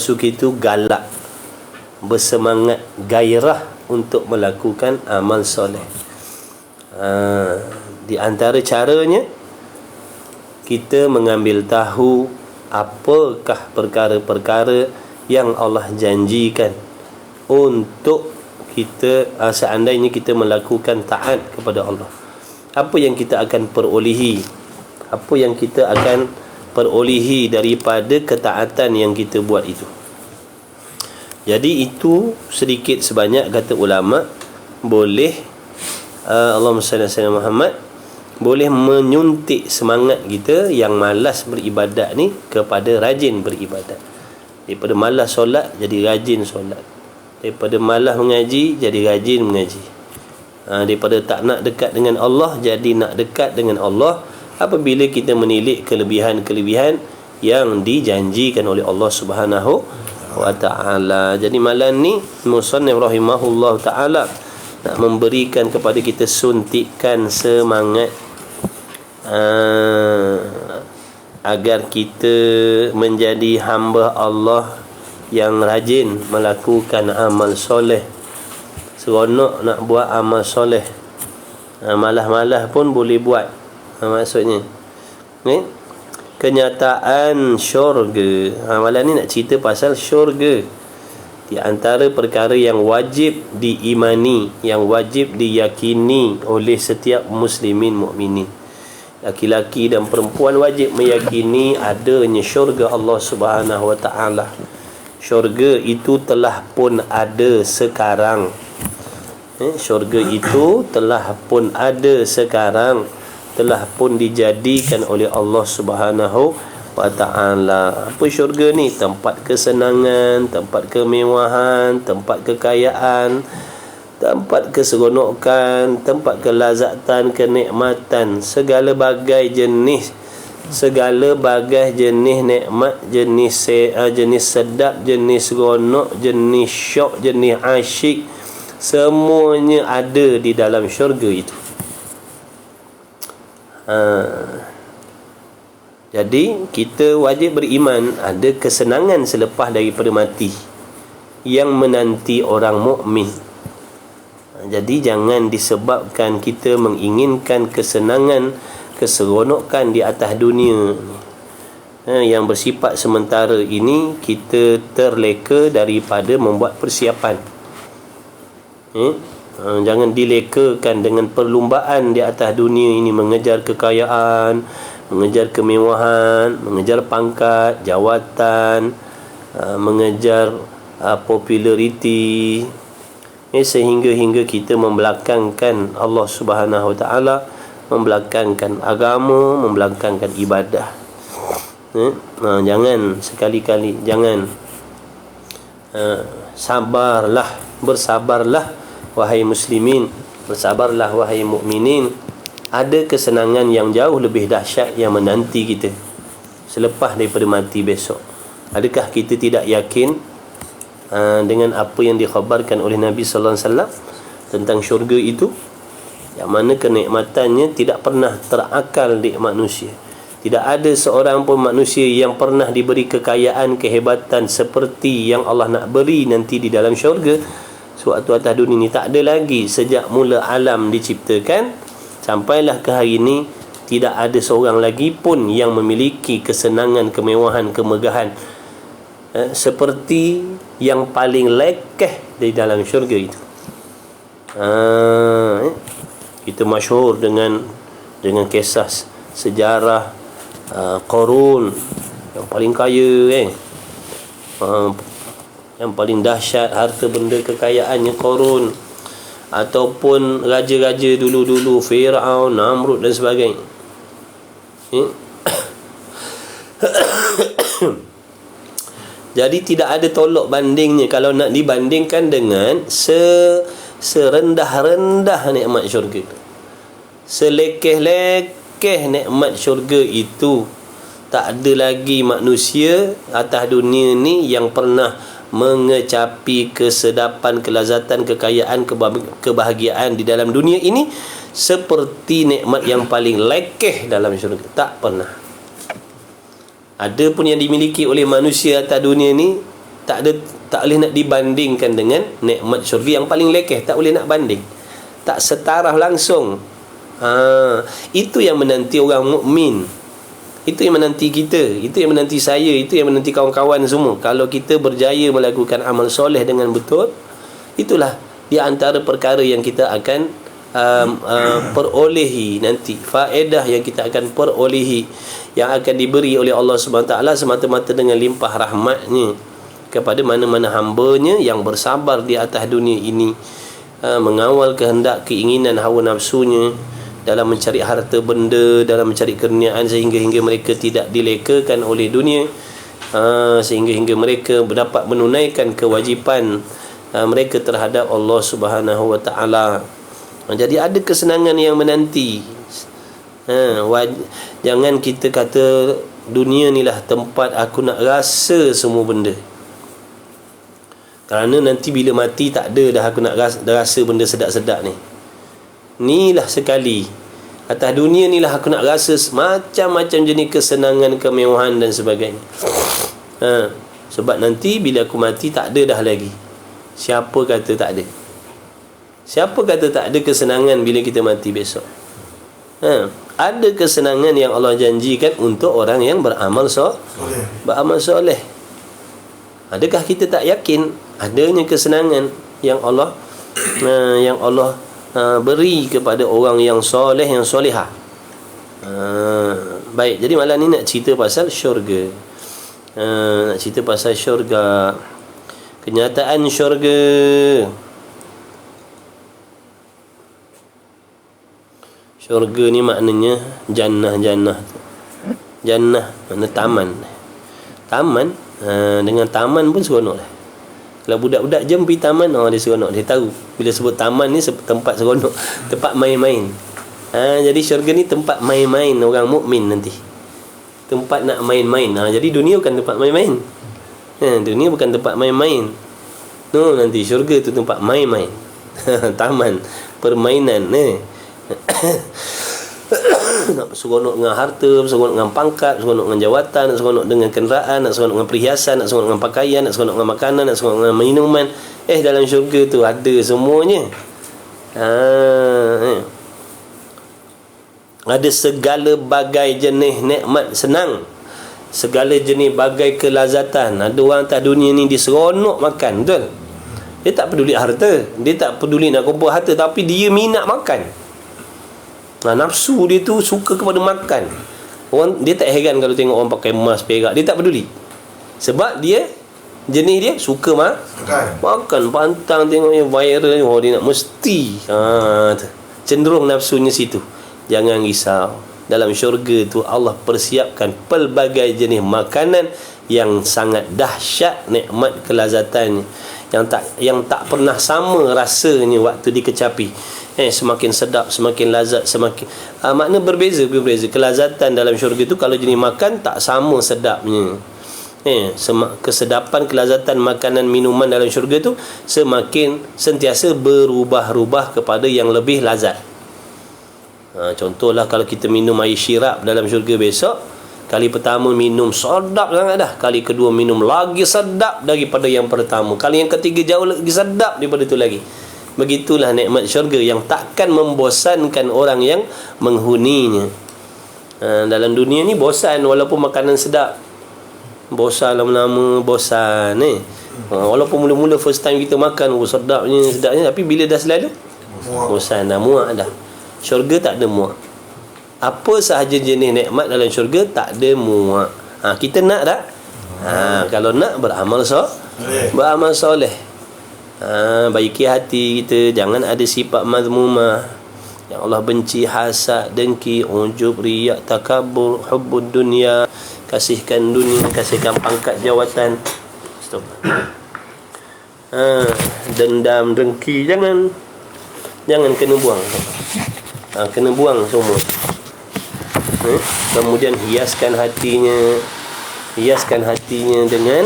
nafsu kita galak, bersemangat, gairah untuk melakukan amal soleh. Di antara caranya, kita mengambil tahu apakah perkara-perkara yang Allah janjikan untuk kita, seandainya kita melakukan taat kepada Allah. Apa yang kita akan perolehi, apa yang kita akan perolehi daripada ketaatan yang kita buat itu. Jadi itu sedikit sebanyak kata ulama boleh, Allahumma salli ala Muhammad, boleh menyuntik semangat kita yang malas beribadat ni kepada rajin beribadat. Daripada malas solat jadi rajin solat, daripada malas mengaji jadi rajin mengaji, daripada tak nak dekat dengan Allah jadi nak dekat dengan Allah apabila kita menilik kelebihan-kelebihan yang dijanjikan oleh Allah Subhanahu wa ta'ala. Jadi malam ni musannif rahimahullah ta'ala nak memberikan kepada kita suntikan semangat agar kita menjadi hamba Allah yang rajin melakukan amal soleh. Seronok nak buat amal soleh, malas-malas pun boleh buat. Maksudnya kenyataan syurga. Malam ni nak cerita pasal syurga. Di antara perkara yang wajib diimani, yang wajib diyakini oleh setiap muslimin mukminin, laki-laki dan perempuan wajib meyakini adanya syurga Allah Subhanahu wa ta'ala. Syurga itu telah pun ada sekarang. Syurga itu telah pun ada sekarang, telah pun dijadikan oleh Allah Subhanahu wa ta'ala. Apa syurga ni? Tempat kesenangan, tempat kemewahan, tempat kekayaan, tempat keseronokan, tempat kelazatan, kenikmatan, segala bagai jenis nikmat, jenis sedap, jenis seronok, jenis syok, jenis asyik, semuanya ada di dalam syurga itu. Jadi kita wajib beriman ada kesenangan selepas daripada mati yang menanti orang mukmin. Jadi jangan disebabkan kita menginginkan kesenangan, keseronokan di atas dunia yang bersifat sementara ini, kita terleka daripada membuat persiapan. Jangan dilekakan dengan perlumbaan di atas dunia ini, mengejar kekayaan, mengejar kemewahan, mengejar pangkat, jawatan, mengejar populariti, sehingga kita membelakangkan Allah Subhanahu wa ta'ala, membelakangkan agama, membelakangkan ibadah. Jangan sekali-kali, jangan. Bersabarlah wahai muslimin, bersabarlah wahai mukminin. Ada kesenangan yang jauh lebih dahsyat yang menanti kita selepas daripada mati besok. Adakah kita tidak yakin dengan apa yang dikhabarkan oleh Nabi sallallahu alaihi wasallam tentang syurga itu, yang mana kenikmatannya tidak pernah terakal di manusia? Tidak ada seorang pun manusia yang pernah diberi kekayaan, kehebatan seperti yang Allah nak beri nanti di dalam syurga sewaktu atas dunia ini. Tak ada lagi sejak mula alam diciptakan sampailah ke hari ini. Tidak ada seorang lagi pun yang memiliki kesenangan, kemewahan, kemegahan seperti yang paling lekeh di dalam syurga itu. Kita masyhur dengan kisah sejarah Qarun yang paling kaya, yang paling dahsyat harta benda kekayaannya Qarun, ataupun raja-raja dulu-dulu Firaun, Namrud dan sebagainya. Jadi tidak ada tolok bandingnya kalau nak dibandingkan dengan serendah-rendah nikmat syurga, selekeh-lekeh nikmat syurga itu. Tak ada lagi manusia atas dunia ni yang pernah mengecapi kesedapan, kelazatan, kekayaan, kebahagiaan di dalam dunia ini seperti nikmat yang paling lekeh dalam syurga. Tak pernah. Ada pun yang dimiliki oleh manusia atas dunia ni tak boleh nak dibandingkan dengan nikmat syurga yang paling lekeh. Tak boleh nak banding, tak setaraf langsung. Itu yang menanti orang mukmin, itu yang menanti kita, itu yang menanti saya, itu yang menanti kawan-kawan semua. Kalau kita berjaya melakukan amal soleh dengan betul, itulah di antara perkara yang kita akan perolehi nanti, faedah yang kita akan perolehi, yang akan diberi oleh Allah SWT semata-mata dengan limpah rahmatnya kepada mana-mana hamba-Nya yang bersabar di atas dunia ini, mengawal kehendak keinginan hawa nafsunya dalam mencari harta benda, dalam mencari kurniaan, sehingga mereka tidak dilekakan oleh dunia, sehingga mereka dapat menunaikan kewajipan mereka terhadap Allah Subhanahu wa taala. Jadi ada kesenangan yang menanti. Jangan kita kata dunia ni lah tempat aku nak rasa semua benda, kerana nanti bila mati tak ada dah aku nak rasa benda sedap-sedap ni. Nilah sekali atas dunia ni lah aku nak rasa macam-macam jenis kesenangan, kemewahan dan sebagainya. Sebab nanti bila aku mati tak ada dah lagi. Siapa kata tak ada? Siapa kata tak ada kesenangan bila kita mati besok? Ada kesenangan yang Allah janjikan untuk orang yang beramal soleh. Adakah kita tak yakin adanya kesenangan yang Allah beri kepada orang yang soleh, yang solehah? Baik, jadi malam ni nak cerita pasal syurga. Nak cerita pasal syurga, kenyataan syurga. Syurga ni maknanya jannah. Jannah makna taman. Dengan taman pun seronok lah. Kalau budak-budak jam pergi taman, dia seronok. Dia tahu bila sebut taman ni tempat seronok, tempat main-main. Jadi syurga ni tempat main-main orang mukmin nanti. Tempat nak main-main. Jadi dunia bukan tempat main-main. Dunia bukan tempat main-main. Nanti syurga tu tempat main-main. Taman permainan. Nak seronok dengan harta, seronok dengan pangkat, seronok dengan jawatan, nak seronok dengan kenderaan, nak seronok dengan perhiasan, nak seronok dengan pakaian, nak seronok dengan makanan, nak seronok dengan minuman. Dalam syurga tu ada semuanya. Ada segala bagai jenis nikmat senang, segala jenis bagai kelazatan. Ada orang atas dunia ni dia seronok makan, betul? Dia tak peduli harta, dia tak peduli nak kumpul harta, tapi dia minat makan. Nafsu dia tu suka kepada makan. Dia tak heran kalau tengok orang pakai emas, perak, dia tak peduli. Sebab dia jenis dia suka makan, pantang tengoknya viral, dia nak mesti cenderung nafsunya situ. Jangan risau, dalam syurga tu Allah persiapkan pelbagai jenis makanan yang sangat dahsyat nikmat kelazatannya, yang tak pernah sama rasanya waktu dikecapi. Semakin sedap, semakin lazat, semakin makna berbeza. Kelazatan dalam syurga tu kalau jenis makan tak sama sedapnya. Kesedapan, kelazatan makanan minuman dalam syurga tu semakin sentiasa berubah-ubah kepada yang lebih lazat. Contohlah kalau kita minum air syirap dalam syurga besok, kali pertama minum sedap sangat dah, kali kedua minum lagi sedap daripada yang pertama, kali yang ketiga jauh lagi sedap daripada tu lagi. Begitulah nikmat syurga yang takkan membosankan orang yang menghuninya. Dalam dunia ni bosan walaupun makanan sedap. Bosan lama-lama, bosan walaupun mula-mula first time kita makan, sedapnya, tapi bila dah selalu bosan dah, muak dah. Syurga tak ada muak. Apa sahaja jenis nikmat dalam syurga tak ada muak. Kita nak tak? Kalau nak beramal soleh. Baiki hati kita, jangan ada sifat mazmumah yang Allah benci, hasad, dengki, ujub, riak, takabur, hubbud dunia, kasihkan dunia, kasihkan pangkat, jawatan, dendam, dengki, jangan kena buang. Kena buang semua. Kemudian hiaskan hatinya dengan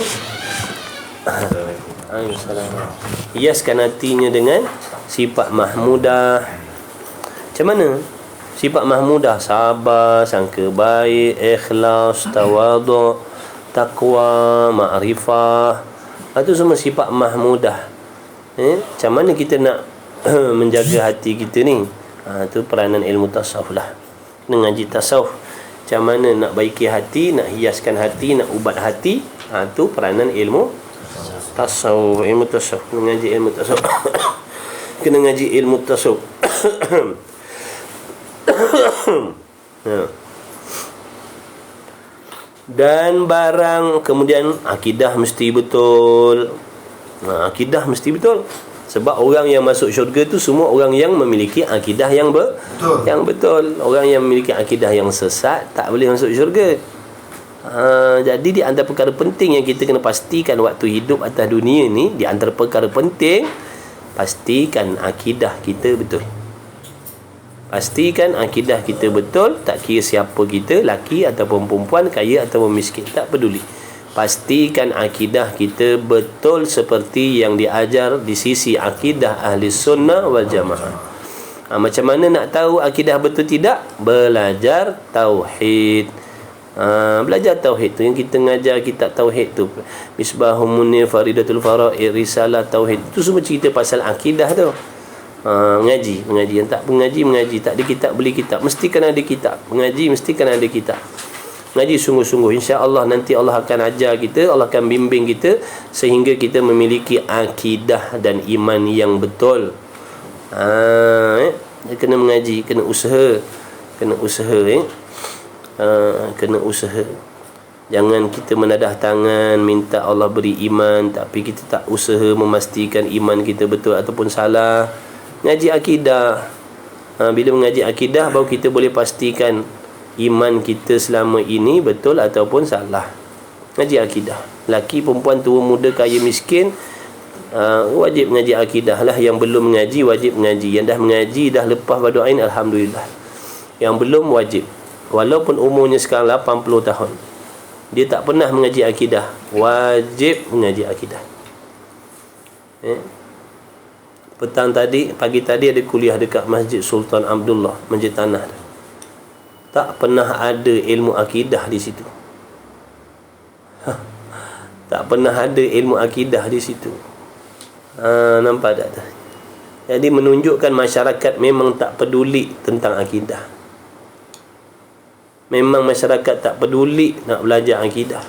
hiaskan hatinya dengan sifat mahmudah. Macam mana sifat mahmudah? Sabar, sangka baik, ikhlas, tawaduk, taqwa, ma'rifah, Itu semua sifat mahmudah. Macam mana kita nak menjaga hati kita ni? Itu peranan ilmu tasawuf lah. Kena ngaji tasawuf. Macam mana nak baiki hati, nak hiaskan hati, nak ubat hati. Itu peranan ilmu tasawuf. Ilmu tasawuf. Kena ngaji ilmu tasawuf. Kena ngaji ilmu tasawuf. Dan barang, kemudian akidah mesti betul. Akidah mesti betul. Sebab orang yang masuk syurga tu semua orang yang memiliki akidah yang betul. Orang yang memiliki akidah yang sesat tak boleh masuk syurga. Jadi di antara perkara penting yang kita kena pastikan waktu hidup atas dunia ni, di antara perkara penting, pastikan akidah kita betul. Pastikan akidah kita betul. Tak kira siapa kita, laki ataupun perempuan, kaya ataupun miskin, tak peduli. Pastikan akidah kita betul seperti yang diajar di sisi akidah ahli sunnah wal jamaah. Macam mana nak tahu akidah betul tidak? Belajar tauhid. Belajar tauhid tu yang kita ngajar kitab tauhid tu, Misbahul Munir, Faridatul Faraid, Risalah Tauhid, tu semua cerita pasal akidah tu. Mengaji yang tak mengaji, tak ada kitab beli kitab, mestikan ada kitab. Mengaji mestikan ada kitab. Ngaji sungguh-sungguh, insya-Allah nanti Allah akan ajar kita, Allah akan bimbing kita sehingga kita memiliki akidah dan iman yang betul. Kena mengaji, kena usaha. Kena usaha. Jangan kita menadah tangan minta Allah beri iman, tapi kita tak usaha memastikan iman kita betul ataupun salah. Ngaji akidah. Bila mengaji akidah baru kita boleh pastikan iman kita selama ini betul ataupun salah. Ngaji akidah. Laki, perempuan, tua, muda, kaya, miskin, wajib mengaji akidah lah. Yang belum mengaji wajib mengaji. Yang dah mengaji, dah lepas fardu ain, alhamdulillah. Yang belum wajib, walaupun umurnya sekarang 80 tahun, dia tak pernah mengaji akidah, wajib mengaji akidah. Pagi tadi ada kuliah dekat Masjid Sultan Abdullah, Masjid Tanah. Tak pernah ada ilmu akidah di situ. Tak pernah ada ilmu akidah di situ. Nampak tak? Jadi menunjukkan masyarakat memang tak peduli tentang akidah. Memang masyarakat tak peduli nak belajar akidah.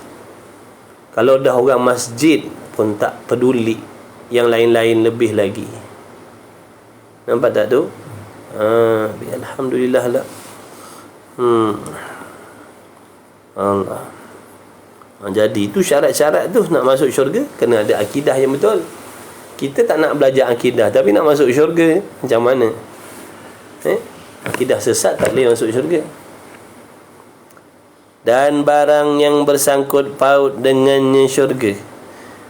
Kalau dah orang masjid pun tak peduli, yang lain-lain lebih lagi. Nampak tak tu? Alhamdulillah lah. Allah. Jadi itu syarat-syarat tu nak masuk syurga, kena ada akidah yang betul. Kita tak nak belajar akidah tapi nak masuk syurga, macam mana? Akidah sesat tak boleh masuk syurga. Dan barang yang bersangkut paut dengannya syurga,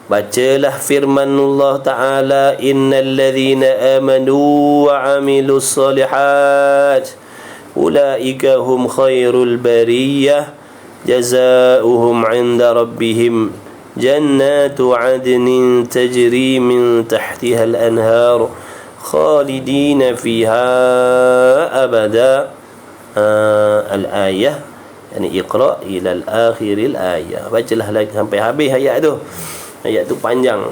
bacalah firmanullah Ta'ala, innal ladzina amanu wa amilus solihat ulaika hum khairul bariyah jazaohum 'inda rabbihim jannatu 'adnin tajri min tahtiha al-anhar khalidina fiha abada. Al-ayah, yani iqra ila al-akhiril ayah. Bacalah lagi sampai habis ayat tu. Ayat tu panjang.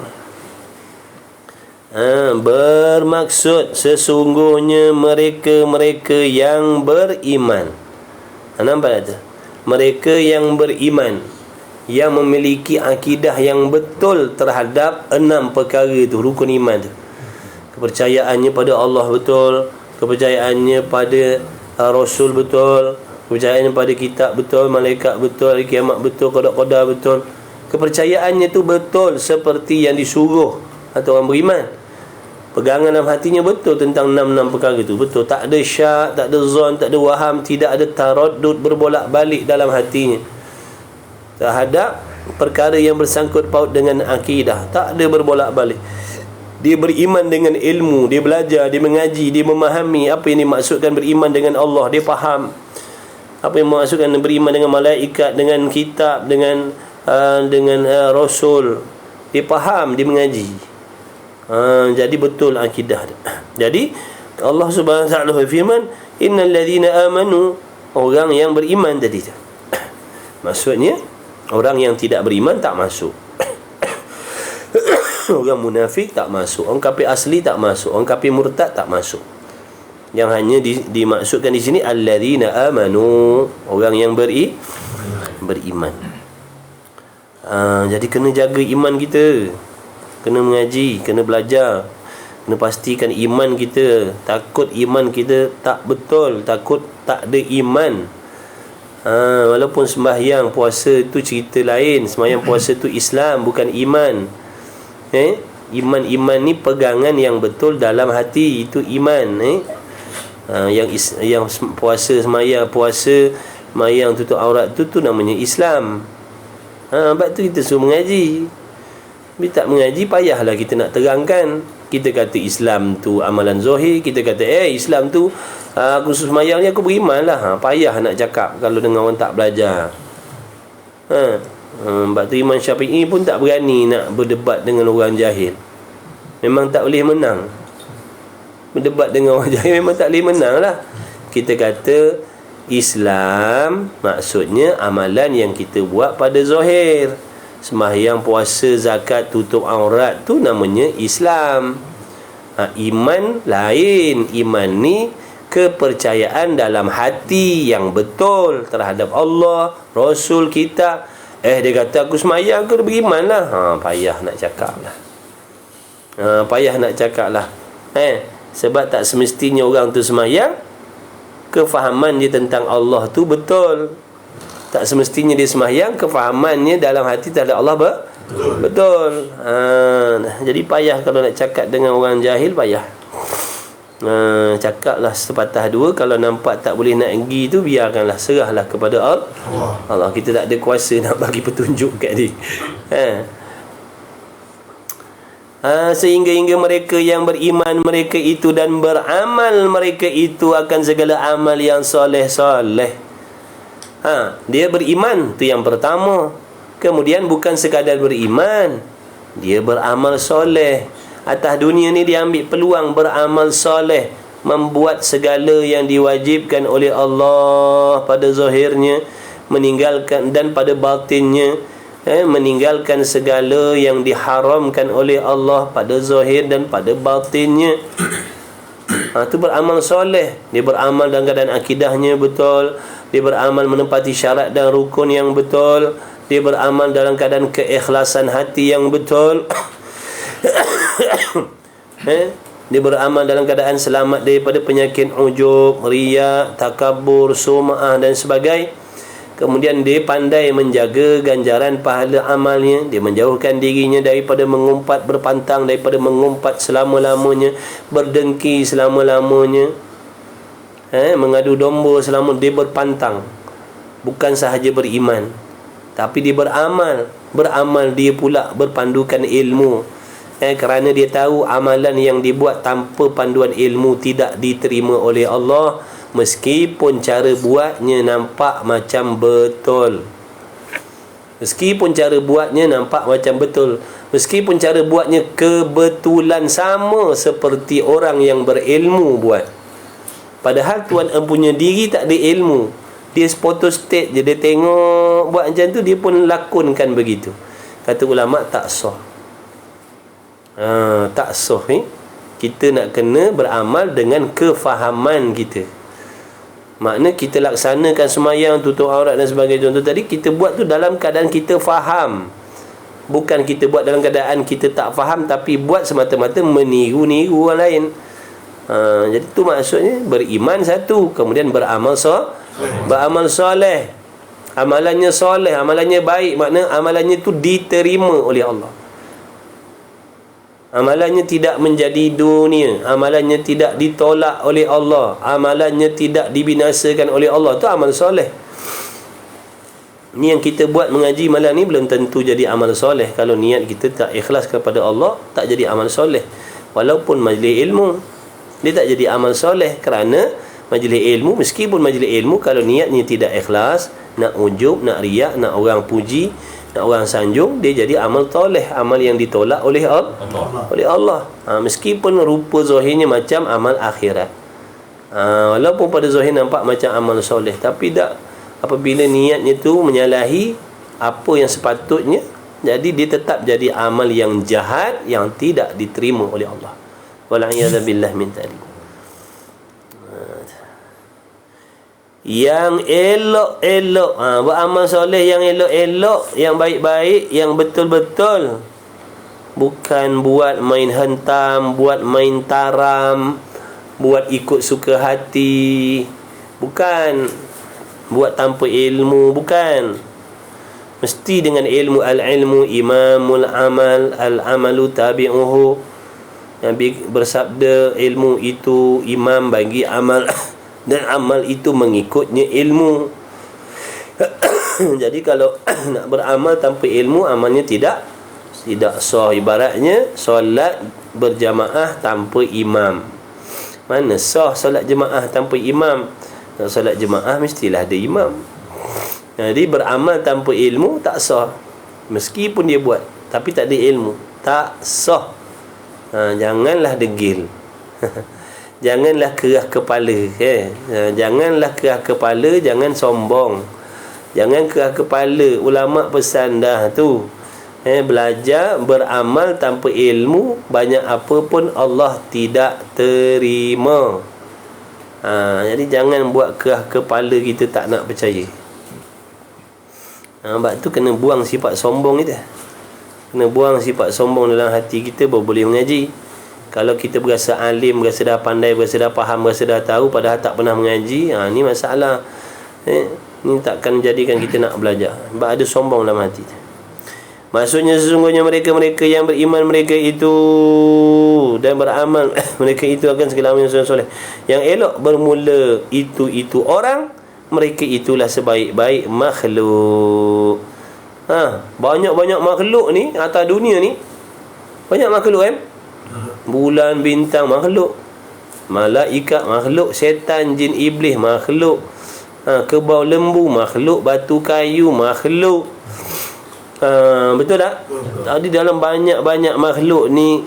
Bermaksud sesungguhnya mereka-mereka yang beriman. Nampak tak? Mereka yang beriman, yang memiliki akidah yang betul terhadap 6 perkara itu, rukun iman tu. Kepercayaannya pada Allah betul, kepercayaannya pada Rasul betul, kepercayaannya pada kitab betul, malaikat betul, hari kiamat betul, qada betul. Kepercayaannya tu betul seperti yang disuruh atau orang beriman. Pegangan dalam hatinya betul tentang 6 perkara itu, betul, tak ada syak, tak ada zon, tak ada waham, tidak ada taraddud berbolak-balik dalam hatinya terhadap perkara yang bersangkut paut dengan akidah. Tak ada berbolak-balik. Dia beriman dengan ilmu, dia belajar, dia mengaji, dia memahami apa yang dimaksudkan beriman dengan Allah, dia faham apa yang dimaksudkan beriman dengan malaikat, dengan kitab, dengan Rasul. Dia faham, dia mengaji. Jadi betul akidah. Jadi Allah Subhanahu wa taala berfirman, innal ladzina amanu, orang yang beriman tadi tu. Maksudnya orang yang tidak beriman tak masuk. Orang munafik tak masuk, orang kafir asli tak masuk, orang kafir murtad tak masuk. Yang hanya dimaksudkan di sini alladzina amanu, orang yang beriman. Jadi kena jaga iman kita, kena mengaji, kena belajar, kena pastikan iman kita. Takut iman kita tak betul, takut tak ada iman. Walaupun sembahyang puasa tu cerita lain, sembahyang puasa tu Islam bukan iman. Iman ni pegangan yang betul dalam hati, itu iman. Yang puasa sembahyang tutup aurat tu namanya Islam. Sebab tu kita suruh mengaji. Bila tak mengaji, payahlah kita nak terangkan. Kita kata Islam tu amalan zahir, kita kata Islam tu aku suruh sembahyang ni aku beriman lah. Payah nak cakap kalau dengan orang tak belajar. Sebab tu Imam Syafi'i pun tak berani nak berdebat dengan orang jahil. Memang tak boleh menang. Berdebat dengan orang jahil memang tak boleh menang lah. Kita kata Islam maksudnya amalan yang kita buat pada zahir. Sembahyang, puasa, zakat, tutup aurat tu namanya Islam. Iman lain. Iman ni kepercayaan dalam hati yang betul terhadap Allah, Rasul, kita. Dia kata aku sembahyang, aku dah beriman lah. Payah nak cakap lah. Payah nak cakap lah. Sebab tak semestinya orang tu sembahyang, kefahaman dia tentang Allah tu betul. Tak semestinya dia sembahyang, kefahamannya dalam hati terhadap Allah betul. Jadi payah kalau nak cakap dengan orang jahil, payah. Cakaplah sepatah dua. Kalau nampak tak boleh nak pergi tu, biarkanlah, serahlah kepada Allah. Kita tak ada kuasa nak bagi petunjuk kat dia. Sehingga mereka yang beriman mereka itu dan beramal mereka itu akan segala amal yang soleh. Dia beriman, tu yang pertama. Kemudian bukan sekadar beriman, dia beramal soleh. Atas dunia ni dia ambil peluang beramal soleh, membuat segala yang diwajibkan oleh Allah pada zahirnya, meninggalkan dan pada batinnya, meninggalkan segala yang diharamkan oleh Allah pada zahir dan pada batinnya. Itu beramal soleh. Dia beramal dalam keadaan akidahnya betul, dia beramal menepati syarat dan rukun yang betul, dia beramal dalam keadaan keikhlasan hati yang betul. Dia beramal dalam keadaan selamat daripada penyakit ujub, riya, takabur, sum'ah dan sebagainya. Kemudian dia pandai menjaga ganjaran pahala amalnya. Dia menjauhkan dirinya daripada mengumpat berpantang, daripada mengumpat selama-lamanya, berdengki selama-lamanya, mengadu domba selama. Dia berpantang. Bukan sahaja beriman, tapi dia beramal. Beramal dia pula berpandukan ilmu. Kerana dia tahu amalan yang dibuat tanpa panduan ilmu tidak diterima oleh Allah, meskipun cara buatnya nampak macam betul. Meskipun cara buatnya nampak macam betul, meskipun cara buatnya kebetulan sama seperti orang yang berilmu buat, padahal tuan empunya diri tak ada ilmu. Dia photostat je, dia tengok buat macam tu, dia pun lakonkan begitu. Kata ulama tak sah. Tak sah ni. Kita nak kena beramal dengan kefahaman kita. Makna kita laksanakan sembahyang, tutup aurat dan sebagainya contoh tadi, kita buat tu dalam keadaan kita faham. Bukan kita buat dalam keadaan kita tak faham, tapi buat semata-mata meniru-niru orang lain. Jadi tu maksudnya beriman satu, kemudian beramal soleh. Amalannya soleh, amalannya baik, makna amalannya tu diterima oleh Allah. Amalannya tidak menjadi dunia, amalannya tidak ditolak oleh Allah, amalannya tidak dibinasakan oleh Allah. Itu amal soleh. Ni yang kita buat mengaji malam ni belum tentu jadi amal soleh. Kalau niat kita tak ikhlas kepada Allah, tak jadi amal soleh. Walaupun majlis ilmu, dia tak jadi amal soleh. Kerana majlis ilmu, meskipun majlis ilmu, kalau niatnya tidak ikhlas, nak ujub, nak riak, nak orang puji, nak orang sanjung, dia jadi amal soleh, amal yang ditolak oleh Allah. Meskipun rupa zahirnya macam amal akhirat, walaupun pada zahir nampak macam amal soleh, tapi tak, apabila niatnya tu menyalahi apa yang sepatutnya, Jadi dia tetap jadi amal yang jahat, yang tidak diterima oleh Allah. Wal'iyadzubillah min dzalik. Yang elok-elok, beramal soleh yang elok-elok, yang baik-baik, yang betul-betul, bukan buat main hentam, buat main taram, buat ikut suka hati, bukan buat tanpa ilmu, bukan. Mesti dengan ilmu. Al-ilmu imamul amal, al-amalu tabi'uhu. Nabi bersabda, ilmu itu imam bagi amal dan amal itu mengikutnya ilmu. Jadi kalau nak beramal tanpa ilmu, amalnya tidak sah. Ibaratnya solat berjamaah tanpa imam, mana sah solat jemaah tanpa imam? Nak solat jemaah mestilah ada imam. Jadi beramal tanpa ilmu tak sah. Meskipun dia buat tapi tak ada ilmu, tak sah. Janganlah degil. Janganlah kerah kepala, janganlah kerah kepala, jangan sombong, jangan kerah kepala. Ulama pesan dah tu, belajar beramal tanpa ilmu, banyak apa pun Allah tidak terima. Jadi jangan buat kerah kepala kita tak nak percaya. Sebab tu kena buang sifat sombong kita. Kena buang sifat sombong dalam hati kita baru boleh mengaji. Kalau kita berasa alim, berasa dah pandai, berasa dah faham, berasa dah tahu padahal tak pernah mengaji, ni masalah. Ni takkan jadikan kita nak belajar. Sebab ada sombong dalam hati. Maksudnya sesungguhnya mereka-mereka yang beriman, mereka itu dan beramal mereka itu akan segala amal yang soleh, yang elok bermula itu orang, mereka itulah sebaik-baik makhluk. Banyak-banyak makhluk ni atas dunia ni. Banyak makhluk kan? Bulan, bintang makhluk, malaikat makhluk, syaitan, jin, iblis makhluk, kerbau, lembu makhluk, batu kayu makhluk. Betul tak? Tadi dalam banyak-banyak makhluk ni,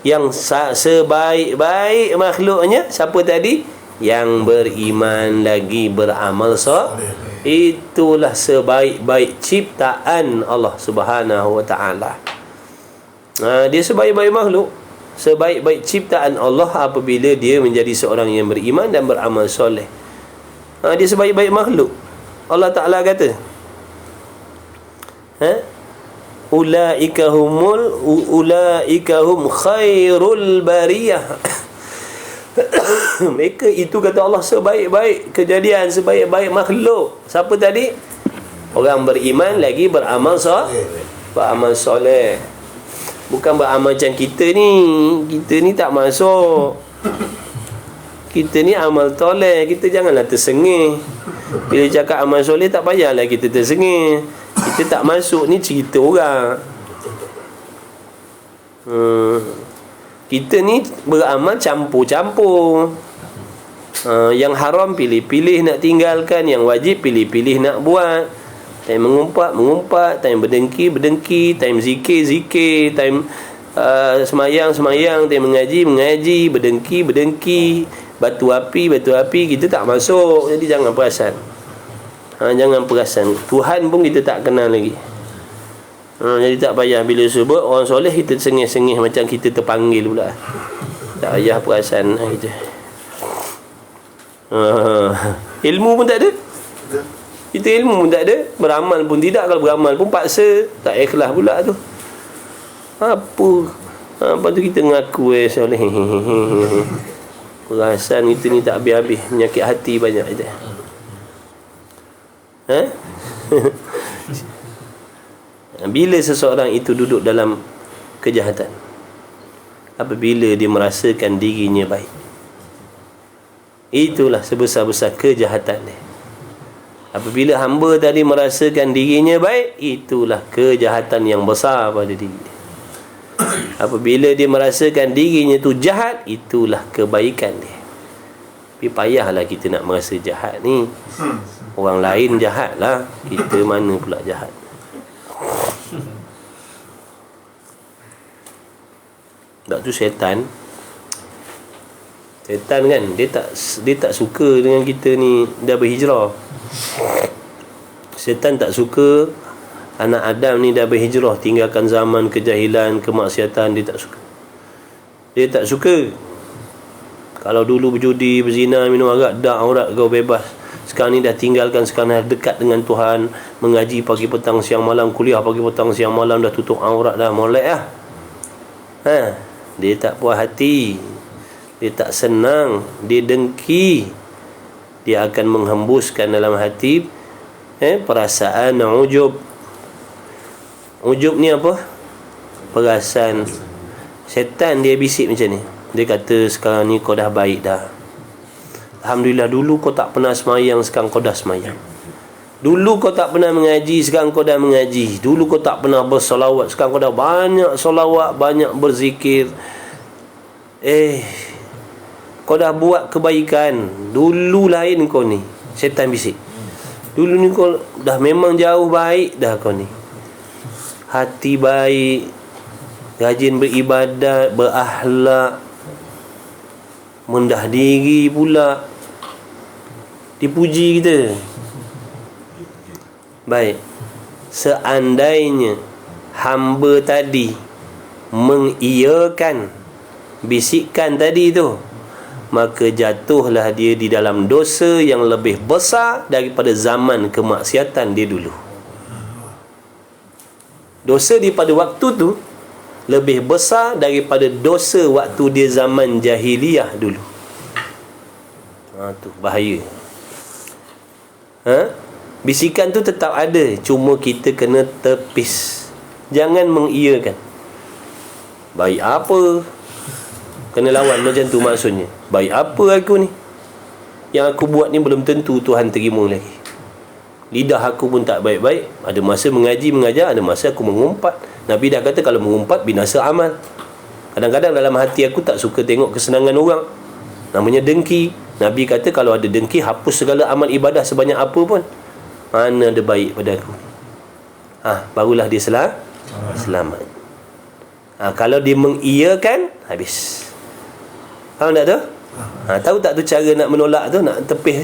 yang sebaik-baik makhluknya siapa tadi? Yang beriman lagi beramal soleh. Itulah sebaik-baik ciptaan Allah Subhanahu wa taala. Dia sebaik-baik makhluk, sebaik-baik ciptaan Allah apabila dia menjadi seorang yang beriman dan beramal soleh. Dia sebaik-baik makhluk. Allah Ta'ala kata, ulaika hum khairul bariyah. Mereka itu, kata Allah, sebaik-baik kejadian, sebaik-baik makhluk. Siapa tadi? Orang beriman lagi beramal soleh. Bukan beramal macam kita ni. Kita ni tak masuk. Kita ni amal soleh. Kita janganlah tersengih. Bila cakap amal soleh, tak payahlah kita tersengih. Kita tak masuk, ni cerita orang. Kita ni beramal campur-campur. Yang haram pilih-pilih nak tinggalkan, yang wajib pilih-pilih nak buat. Time mengumpat, time berdengki, time zikir, time semayang, time mengaji, berdengki, batu api, kita tak masuk. Jadi jangan perasan. Jangan perasan. Tuhan pun kita tak kenal lagi. Jadi tak payah bila sebut orang soleh kita sengih-sengih macam kita terpanggil pula. Tak payah perasan kita. Ilmu pun tak ada. Kita ilmu pun tak ada, beramal pun tidak. Kalau beramal pun paksa, tak ikhlas pula tu. Apa tu kita ngaku soleh. Perasan kita ni tak habis-habis, menyakit hati banyak kita. Bila seseorang itu duduk dalam kejahatan, apabila dia merasakan dirinya baik, itulah sebesar-besar kejahatan dia. Apabila hamba tadi merasakan dirinya baik, itulah kejahatan yang besar pada diri dia. Apabila dia merasakan dirinya tu jahat, itulah kebaikan dia. Tapi payahlah kita nak merasa jahat ni. Orang lain jahat lah, kita mana pula jahat. Tak tu syaitan kan, dia tak suka dengan kita ni dah berhijrah. Syaitan tak suka Anak Adam ni dah berhijrah, tinggalkan zaman kejahilan, kemaksiatan. Dia tak suka. Kalau dulu berjudi, berzina, minum arak, dak, aurat, kau bebas. Sekarang ni dah tinggalkan, sekarang dah dekat dengan Tuhan, mengaji pagi petang siang malam, kuliah pagi petang siang malam, dah tutup aurat dah, molek lah. Dia tak puas hati, dia tak senang, dia dengki. Dia akan menghembuskan dalam hati perasaan ujub. Ujub ni apa? Perasaan. Syaitan dia bisik macam ni. Dia kata sekarang ni kau dah baik dah. Alhamdulillah, dulu kau tak pernah semayang, sekarang kau dah semayang. Dulu kau tak pernah mengaji, sekarang kau dah mengaji. Dulu kau tak pernah bersolawat, sekarang kau dah banyak solawat, banyak berzikir. Kau dah buat kebaikan. Dulu lain kau ni. Syaitan bisik. Dulu ni kau dah memang jauh baik dah kau ni. Hati baik, rajin beribadat, berakhlak, mendah diri pula, dipuji kita. Baik, seandainya hamba tadi mengiyakan bisikan tadi tu, maka jatuhlah dia di dalam dosa yang lebih besar daripada zaman kemaksiatan dia dulu. Dosa dia pada waktu tu lebih besar daripada dosa waktu dia zaman jahiliyah dulu. Tu bahaya. Bisikan tu tetap ada, cuma kita kena tepis. Jangan mengiyakan. Baik apa? Kena lawan macam tu maksudnya. Baik apa aku ni? Yang aku buat ni belum tentu Tuhan terima lagi. Lidah aku pun tak baik-baik. Ada masa mengaji, mengajar, ada masa aku mengumpat. Nabi dah kata kalau mengumpat binasa amal. Kadang-kadang dalam hati aku tak suka tengok kesenangan orang. Namanya dengki. Nabi kata kalau ada dengki, hapus segala amal ibadah sebanyak apa pun. Mana ada baik pada aku. Barulah dia selamat. Kalau dia mengiyakan, habis. Faham tak tu? Tahu tak tu cara nak menolak tu, nak tepih.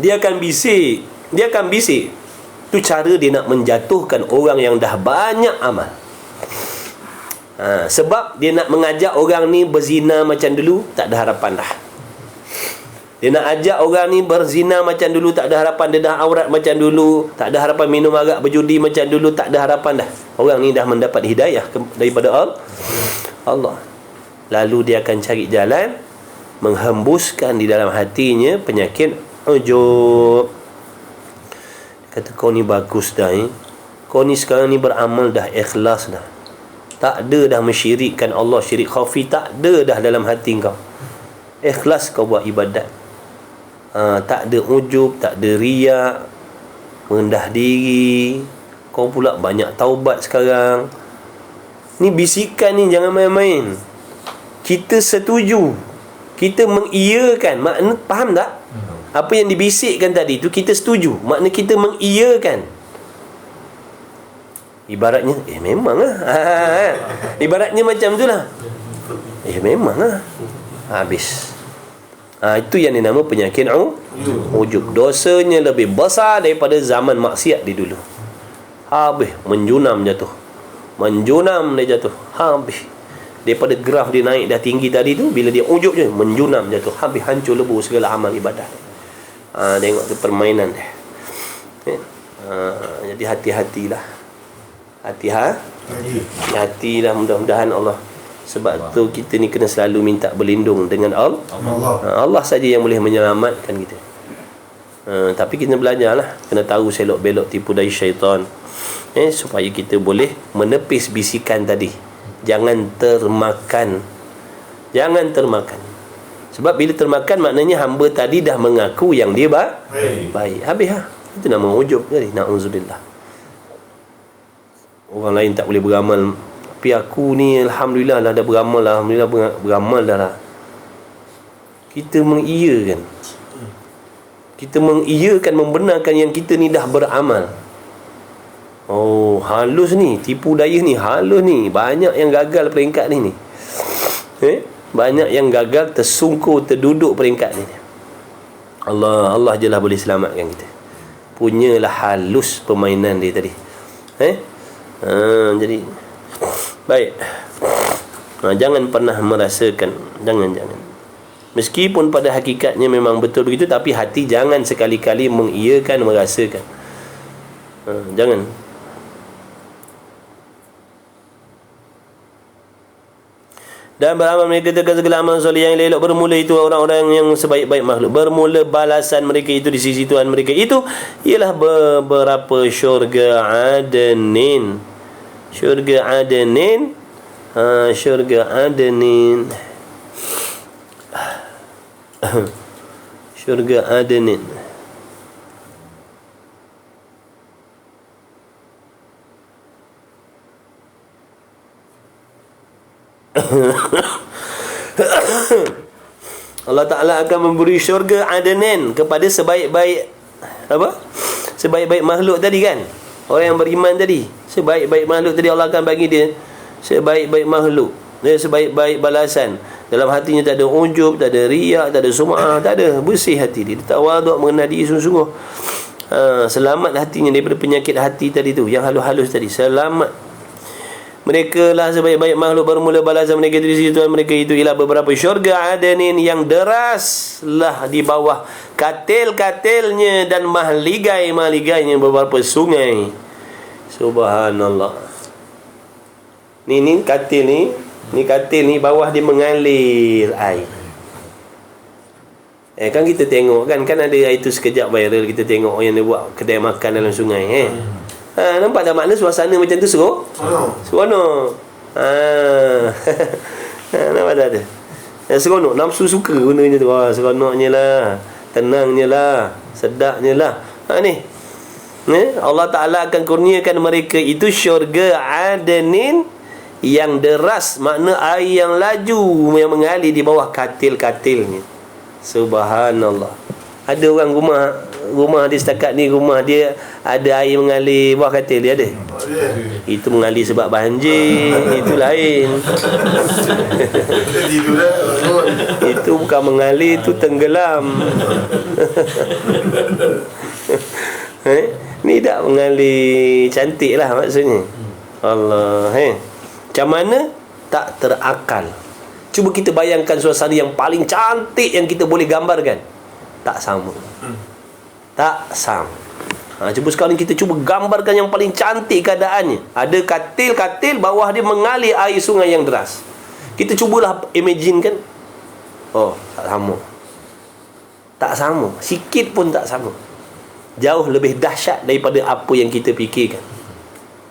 Dia akan bisik. Tu cara dia nak menjatuhkan orang yang dah banyak amal. Sebab dia nak mengajak orang ni berzina macam dulu, tak ada harapan dah. Dia nak ajak orang ni berzina macam dulu, tak ada harapan. Dia dah aurat macam dulu, tak ada harapan. Minum arak, berjudi macam dulu, tak ada harapan dah. Orang ni dah mendapat hidayah daripada Allah. Lalu dia akan cari jalan menghembuskan di dalam hatinya penyakit ujub. Kata kau ni bagus dah, kau ni sekarang ni beramal dah, ikhlas dah, tak ada dah mensyirikkan Allah, syirik khafi tak ada dah dalam hati kau. Ikhlas kau buat ibadat. Tak ada ujub, tak ada riak, rendah diri. Kau pula banyak taubat sekarang. Ni bisikan ni jangan main-main. Kita setuju, kita mengiyakan. Makna faham tak? Apa yang dibisikkan tadi tu kita setuju. Makna kita mengiyakan. Ibaratnya memang lah. Ibaratnya macam tu lah. Memang lah. Habis. Itu yang dinama penyakit ujub. Dosanya lebih besar daripada zaman maksiat di dulu. Habis. Menjunam jatuh. Menjunam dia jatuh. Habis. Daripada graf dia naik dah tinggi tadi tu, bila dia ujub je, menjunam jatuh. Habis, hancur lebur segala amal ibadah. Tengok tu permainan dia. Jadi hati-hatilah. Hati-hatilah, mudah-mudahan Allah. Sebab tu kita ni kena selalu minta berlindung dengan Allah. Allah saja yang boleh menyelamatkan kita. Tapi kita belajarlah, kena tahu selok-belok tipu daya syaitan, supaya kita boleh menepis bisikan tadi. Jangan termakan. Sebab bila termakan, maknanya hamba tadi dah mengaku yang dia baik. Habis lah. Itu nama ujub tadi. Na'udzubillah. Orang lain tak boleh beramal, tapi aku ni alhamdulillah dah beramal lah. Alhamdulillah beramal dah lah. Kita mengiyakan, membenarkan yang kita ni dah beramal. Halus ni, tipu daya ni, halus ni. Banyak yang gagal peringkat ni. Banyak yang gagal tersungkur, terduduk peringkat ni. Allah je lah boleh selamatkan kita. punyalah halus permainan dia tadi. Jadi baik. Jangan pernah merasakan, jangan. Meskipun pada hakikatnya memang betul begitu, tapi hati jangan sekali-kali mengiyakan, merasakan. Jangan. Dan beramal mereka tekan segala amal soleh yang elok. Bermula itu orang-orang yang sebaik-baik makhluk. Bermula balasan mereka itu di sisi Tuhan mereka itu ialah beberapa syurga Adnin. Syurga Adnin. Syurga Adnin. Syurga Adnin. Allah Ta'ala akan memberi syurga Adnin kepada sebaik-baik sebaik-baik makhluk tadi kan. Orang yang beriman tadi, sebaik-baik makhluk tadi Allah akan bagi dia sebaik-baik makhluk, dia sebaik-baik balasan. Dalam hatinya tak ada ujub, tak ada riak, tak ada sum'ah, tak ada, bersih hati dia, tawaduk, mengenal diri sungguh-sungguh. Selamat hatinya daripada penyakit hati tadi tu, yang halus-halus tadi, selamat. Mereka lah sebaik-baik makhluk. Bermula balasan mereka di sisi Tuhan mereka itu ialah beberapa syurga Adnin yang deraslah di bawah katil-katilnya dan mahligai-mahligainya beberapa sungai. Subhanallah. Ni katil ni katil ni bawah dia mengalir air. Kan kita tengok kan ada itu sekejap viral, kita tengok yang dia buat kedai makan dalam sungai nampak tak makna suasana macam tu seronok. Nampak tak ada? Seronok, nafsu suka gunanya tu. Seronoknya lah, tenangnya lah, sedapnya lah. Ni Allah Ta'ala akan kurniakan mereka itu syurga Adnin yang deras, makna air yang laju yang mengalir di bawah katil-katilnya. Subhanallah. Ada orang rumah dia setakat ni, rumah dia ada air mengalir bawah katil dia ada. Itu mengalir sebab banjir, itu lain. Itu bukan mengalir, itu tenggelam. Ni tak mengalir cantik lah maksudnya. Allah, macam mana? Tak terakal. Cuba kita bayangkan suasana yang paling cantik yang kita boleh gambarkan. Tak sama. Tak sama. Cuba sekarang kita cuba gambarkan yang paling cantik keadaannya. Ada katil-katil, bawah dia mengalir air sungai yang deras. Kita cubalah imagine kan. Tak sama. Tak sama. Sikit pun tak sama. Jauh lebih dahsyat daripada apa yang kita fikirkan.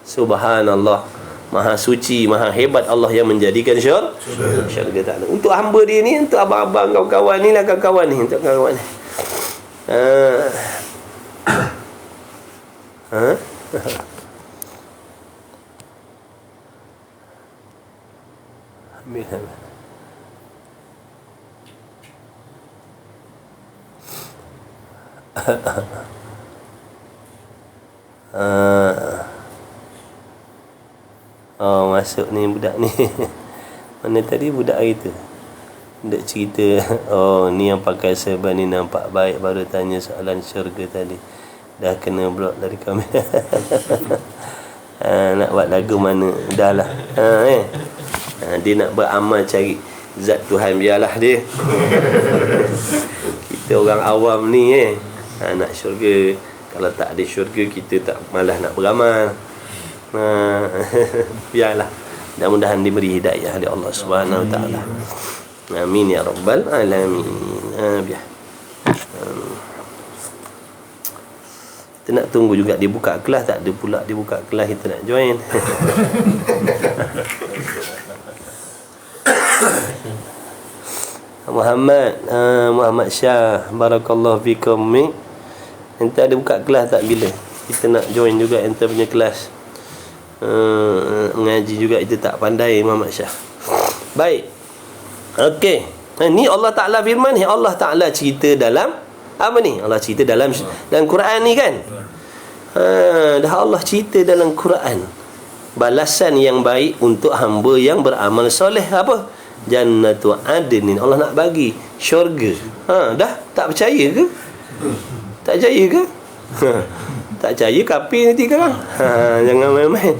Subhanallah. Maha suci, maha hebat Allah yang menjadikan syurga Ta'ala. Untuk hamba dia ni, untuk abang-abang, kawan-kawan ni lah, kawan-kawan ni, untuk kawan ni. Masuk ni budak ni. Mana tadi budak hari tu? Budak cerita, ni yang pakai serban ni nampak baik, baru tanya soalan syurga tadi. Dah kena blok dari kami. Nak buat lagu mana? Dah lah. Dia nak beramal cari zat Tuhan, biarlah dia. Kita orang awam ni nak syurga. Kalau tak ada syurga, kita tak malas nak beramal. Biarlah. Mudah-mudahan diberi hidayah oleh Allah Subhanahu Wa Taala. Amin ya rabbal alamin. Biar. Kita nak tunggu juga dia buka kelas, tak ada pula dia buka kelas, kita nak join. Muhammad Syah, barakallahu fikum. Nanti ada buka kelas tak bila? Kita nak join juga ente punya kelas. Mengaji juga kita tak pandai Muhammad Syah. Baik. Okey. Ni Allah Ta'ala firman, Allah Ta'ala cerita dalam apa ni? Allah cerita dalam Quran ni kan? Dah Allah cerita dalam Quran. Balasan yang baik untuk hamba yang beramal soleh apa? Jannatu adnin. Allah nak bagi syurga. Dah tak percaya ke? Tak percaya ke? Tak percaya kafir nanti kan. Jangan main-main.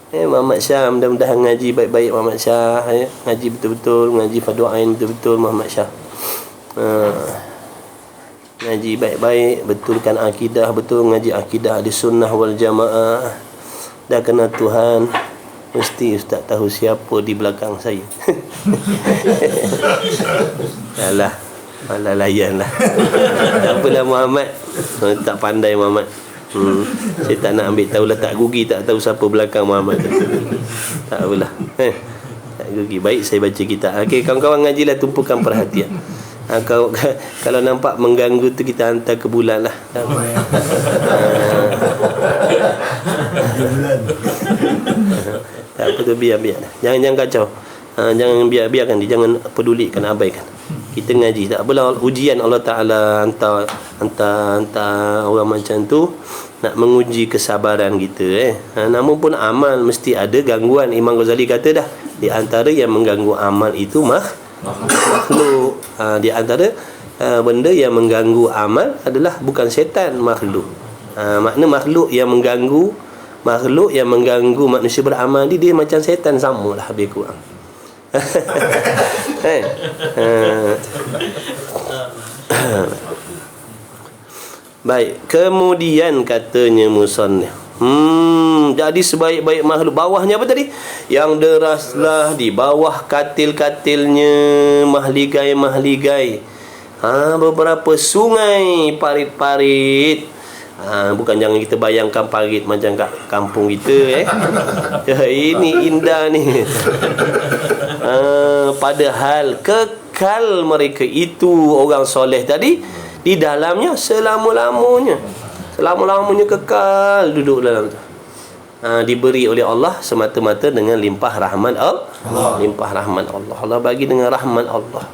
Muhammad Syah, mudah-mudahan ngaji baik-baik Muhammad Syah, ngaji betul-betul, ngaji fardu ain betul-betul Muhammad Syah. Ngaji baik-baik, betulkan akidah betul, ngaji akidah di sunnah wal jamaah. Dah kenal Tuhan, mesti ustaz tahu siapa di belakang saya. Alah, malah layan lah. Tak apalah Muhammad, tak pandai Muhammad. Saya tak nak ambil tahu lah, tak rugi tak tahu siapa belakang Muhammad tu. Tak apalah. Tak rugi. Baik saya baca kitab. Okey, kawan-kawan ngajilah, tumpukan perhatian. Kalau nampak mengganggu tu kita hantar ke bulan lah. Tak apa tu, biar lah. Jangan kacau. Jangan biarkan dia, jangan pedulikan, abaikan. Kita ngaji, tak apalah, ujian Allah Ta'ala hantar orang macam tu nak menguji kesabaran kita. Namun pun amal mesti ada gangguan. Imam Ghazali kata dah, di antara yang mengganggu amal itu makhluk. Di antara benda yang mengganggu amal adalah bukan setan, makhluk. Makna makhluk yang mengganggu manusia beramal dia macam setan, samalah lebih kurang. Baik, kemudian katanya musannif, jadi sebaik-baik makhluk, bawahnya apa tadi? Yang deraslah di bawah katil-katilnya mahligai. Beberapa sungai parit-parit. Bukan, jangan kita bayangkan parit macam kat kampung kita. Ini indah ni. Padahal kekal mereka itu orang soleh tadi di dalamnya selama-lamanya kekal duduk dalam tu. Diberi oleh Allah semata-mata dengan limpah rahmat Allah. Limpah rahmat Allah. Allah bagi dengan rahmat Allah.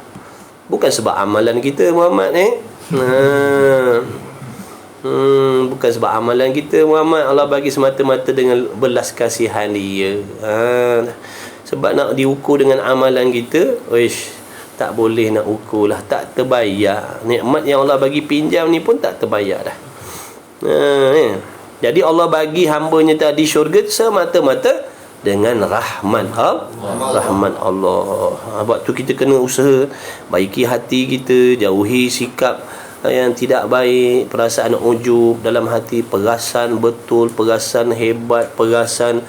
Bukan sebab amalan kita Muhammad bukan sebab amalan kita Muhammad. Allah bagi semata-mata dengan belas kasihan dia. Sebab nak diukur dengan amalan kita, tak boleh nak ukur lah, tak terbayar. Nikmat yang Allah bagi pinjam ni pun tak terbayar dah. Jadi Allah bagi hambanya tadi syurga semata-mata dengan rahmat Allah. Sebab tu kita kena usaha baiki hati kita, jauhi sikap yang tidak baik, perasaan ujub dalam hati, perasan betul, perasan hebat, perasan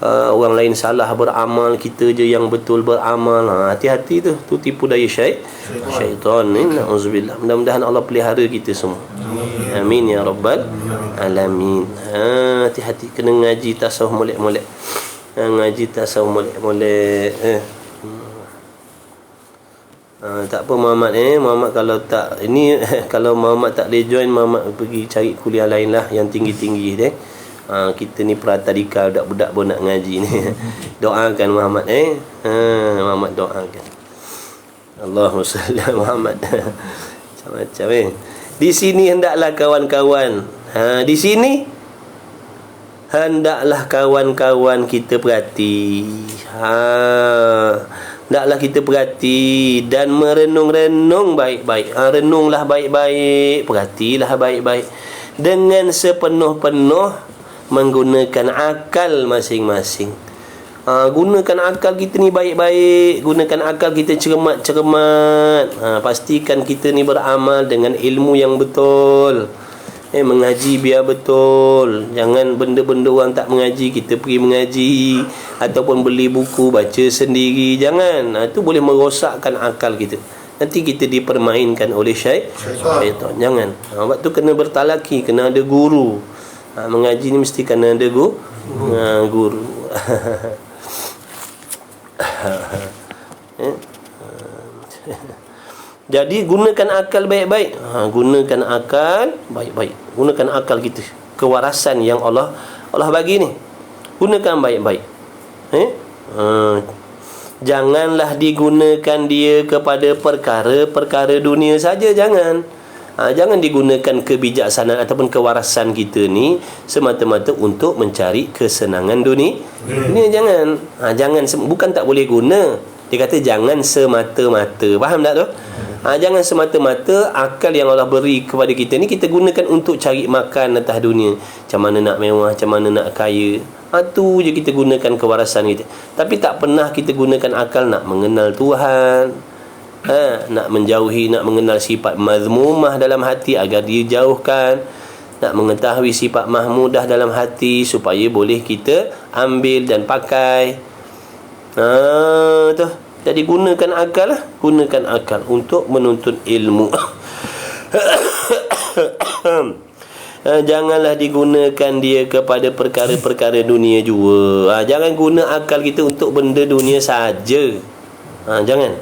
orang lain salah beramal, kita je yang betul beramal. Hati-hati tu tipu daya syaitan ni. Na'udzubillah. Mudah-mudahan Allah pelihara kita semua. Amin ya rabbal alamin. Hati-hati, kena ngaji tasawuf molek-molek. Ngaji tasawuf molek-molek. Tak apa Muhammad Muhammad kalau tak ini kalau Muhammad tak boleh join, Muhammad pergi cari kuliah lain lah yang tinggi-tinggi deh. Kita ni pratadika, budak-budak pun nak ngaji ni. Doakan Muhammad Muhammad doakan. Allahumma salli ala Muhammad. Macam-macam Di sini hendaklah kawan-kawan, di sini hendaklah kawan-kawan kita perhati. Hendaklah kita perhati dan merenung-renung baik-baik. Renunglah baik-baik, perhatilah baik-baik dengan sepenuh-penuh menggunakan akal masing-masing. Gunakan akal kita ni baik-baik, gunakan akal kita cermat. Pastikan kita ni beramal dengan ilmu yang betul. Mengaji biar betul. Jangan benda-benda orang tak mengaji kita pergi mengaji, ataupun beli buku baca sendiri. Jangan. Itu boleh merosakkan akal kita. Nanti kita dipermainkan oleh syaitan. Jangan. Sebab tu kena bertalaki, kena ada guru. Mengaji ni mesti kena ada guru. Jadi gunakan akal baik-baik. Gunakan akal baik-baik. Gunakan akal kita, kewarasan yang Allah bagi ni. Gunakan baik-baik. Janganlah digunakan dia kepada perkara-perkara dunia saja. Jangan digunakan kebijaksanaan ataupun kewarasan kita ni semata-mata untuk mencari kesenangan dunia. Jangan. Bukan tak boleh guna. Dia kata jangan semata-mata. Faham tak tu? Jangan semata-mata akal yang Allah beri kepada kita ni kita gunakan untuk cari makan atas dunia. Macam mana nak mewah, macam mana nak kaya. Tu je kita gunakan kewarasan kita. Tapi tak pernah kita gunakan akal nak mengenal Tuhan, nak menjauhi, nak mengenal sifat mazmumah dalam hati agar dia jauhkan, nak mengetahui sifat mahmudah dalam hati supaya boleh kita ambil dan pakai. Tu. Jadi gunakan akal lah. Gunakan akal untuk menuntut ilmu. Janganlah digunakan dia kepada perkara-perkara dunia juga. Jangan guna akal kita untuk benda dunia saja. Jangan.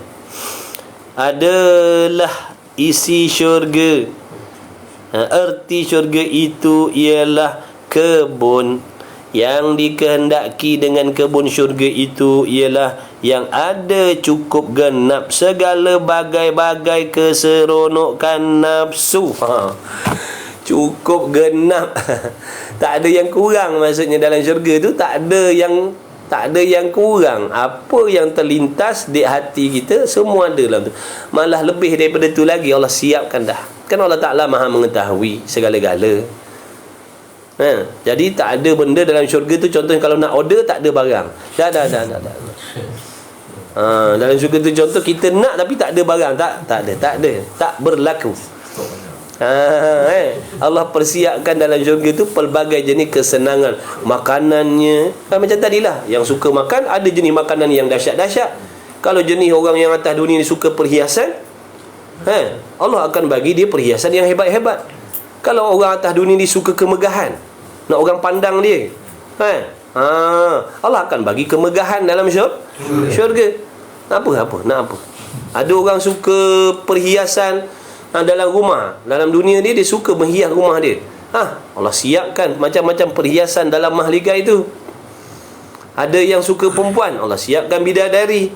Adalah isi syurga. Erti syurga itu ialah kebun. Yang dikehendaki dengan kebun syurga itu ialah yang ada cukup genap segala bagai-bagai keseronokan nafsu. Cukup genap. Tak ada yang kurang, maksudnya dalam syurga tu tak ada yang kurang. Apa yang terlintas di hati kita semua ada dalam tu. Malah lebih daripada tu lagi Allah siapkan dah. Kan Allah Ta'ala Maha mengetahui segala-gala. Jadi tak ada benda dalam syurga tu. Contohnya kalau nak order tak ada barang. Dah. Dalam syurga tu contoh kita nak tapi tak ada barang. Tak ada. Tak berlaku. Allah persiapkan dalam syurga tu pelbagai jenis kesenangan. Makanannya macam tadilah. Yang suka makan ada jenis makanan yang dahsyat-dahsyat. Kalau jenis orang yang atas dunia ni suka perhiasan, Allah akan bagi dia perhiasan yang hebat-hebat. Kalau orang atas dunia ni suka kemegahan, nak orang pandang dia, Allah akan bagi kemegahan dalam syurga. Nak apa? Ada orang suka perhiasan dalam rumah. Dalam dunia dia suka menghias rumah dia. Allah siapkan macam-macam perhiasan dalam mahligai itu. Ada yang suka perempuan, Allah siapkan bidadari.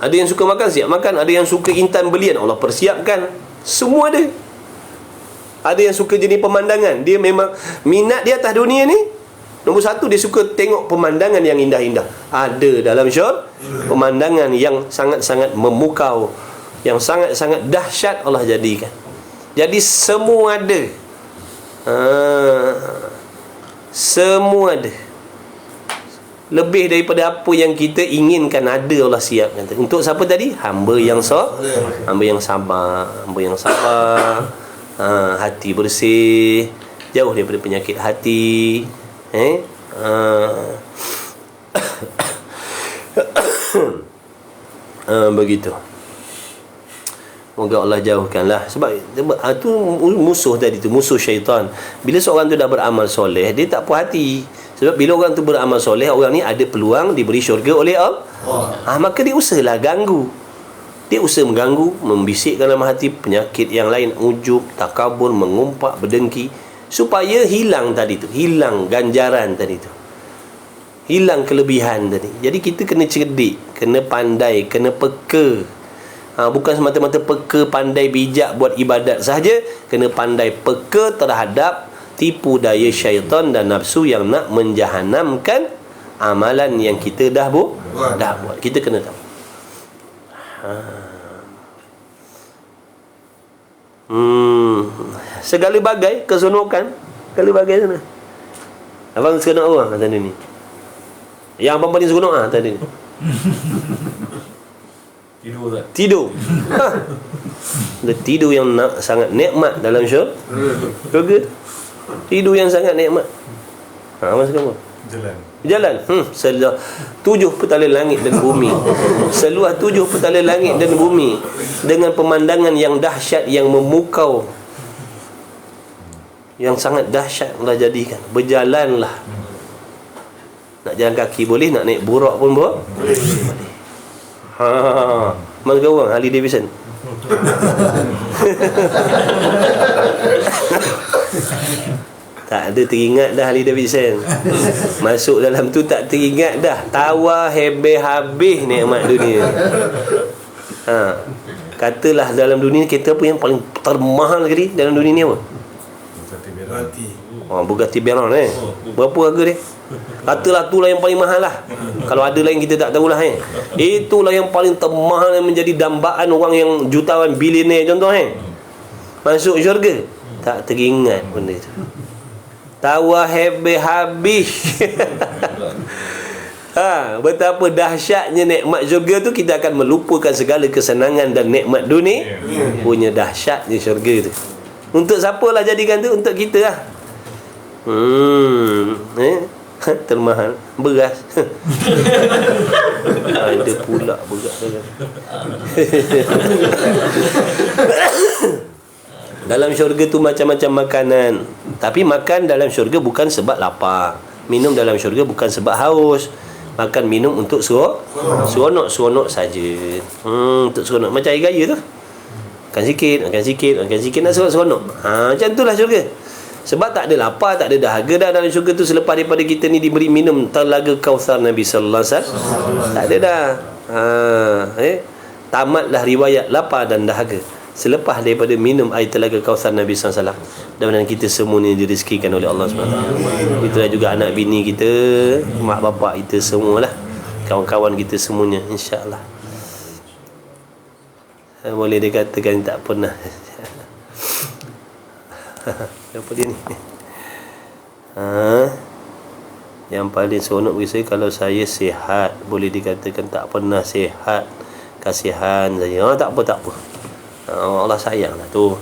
Ada yang suka makan, siap makan. Ada yang suka intan belian, Allah persiapkan. Semua ada. Ada yang suka jenis pemandangan. Dia memang minat dia atas dunia ni. Nombor satu, dia suka tengok pemandangan yang indah-indah. Ada dalam syurga pemandangan yang sangat-sangat memukau, yang sangat-sangat dahsyat Allah jadikan. Jadi semua ada. Semua ada. Lebih daripada apa yang kita inginkan ada Allah siapkan. Untuk siapa tadi? Hamba yang sabar. Hati bersih, jauh daripada penyakit hati. Begitu. Moga Allah jauhkanlah. Sebab tu musuh tadi tu, musuh syaitan. Bila seorang tu dah beramal soleh, dia tak puas hati. Sebab bila orang tu beramal soleh, orang ni ada peluang diberi syurga oleh Allah. Maka dia usahalah ganggu. Dia usaha mengganggu, membisikkan dalam hati penyakit yang lain, ujub, takabur, mengumpat, berdengki, supaya hilang tadi tu, hilang ganjaran tadi tu, hilang kelebihan tadi. Jadi kita kena cerdik, kena pandai, kena peka. Bukan semata-mata peka pandai bijak buat ibadat sahaja, kena pandai peka terhadap tipu daya syaitan dan nafsu yang nak menjahanamkan amalan yang kita dah buat. Kita kena tahu. Segala bagai keseronokan, segala bagai sana. Abang seronok orang kata ni. Yang abang paling seronok tadi ni. Tidur. Tidur yang sangat nikmat dalam syurga. Tidur yang sangat nikmat. Masa kamu Jalan. Seluas 7 petala langit dan bumi. Seluas 7 petala langit dan bumi, dengan pemandangan yang dahsyat, yang memukau, yang sangat dahsyat Allah jadikan. Berjalanlah. Nak jalan kaki boleh, nak naik burak pun boleh. Mana kau orang Harley Davidson? Tak ada teringat dah Harley Davidson. Masuk dalam tu tak teringat dah. Tawa habis nikmat dunia. Katalah dalam dunia kereta apa yang paling termahal kali dalam dunia ni apa? Bugatti. Bugatti Veyron Berapa harga dia? Katalah itulah yang paling mahal lah. Kalau ada lain kita tak tahulah Itulah yang paling termahal, yang menjadi dambaan orang yang jutawan bilioner contoh masuk syurga. Tak teringat benda tu. Tawa habis. Betapa dahsyatnya nikmat syurga tu, kita akan melupakan segala kesenangan dan nikmat dunia. Punya dahsyatnya syurga tu. Untuk siapalah jadikan tu? Untuk kita lah. Termahal beras. Ada pula beras dalam. Dalam syurga tu macam-macam makanan. Tapi makan dalam syurga bukan sebab lapar. Minum dalam syurga bukan sebab haus. Makan minum untuk seronok saja. Untuk seronok. Macam air gaya tu. Makan sikit nak seronok. Macam itulah syurga. Sebab tak ada lapar, tak ada dahaga dah dalam syurga tu selepas daripada kita ni diberi minum telaga Kautsar Nabi sallallahu alaihi wasallam. Tak ada dah. Tamatlah riwayat lapar dan dahaga selepas daripada minum air telaga Kautsar Nabi sallallahu alaihi wasallam. Dan kita semua ni direzekikan oleh Allah SWT. Itulah juga anak bini kita, mak bapak kita semualah, kawan-kawan kita semuanya, insya-Allah. Boleh dikatakan tak pernah. Apa dia ni? Yang paling seronok bagi saya kalau saya sihat. Boleh dikatakan tak pernah sihat. Kasihan saya. Tak apa. Allah sayang lah tu.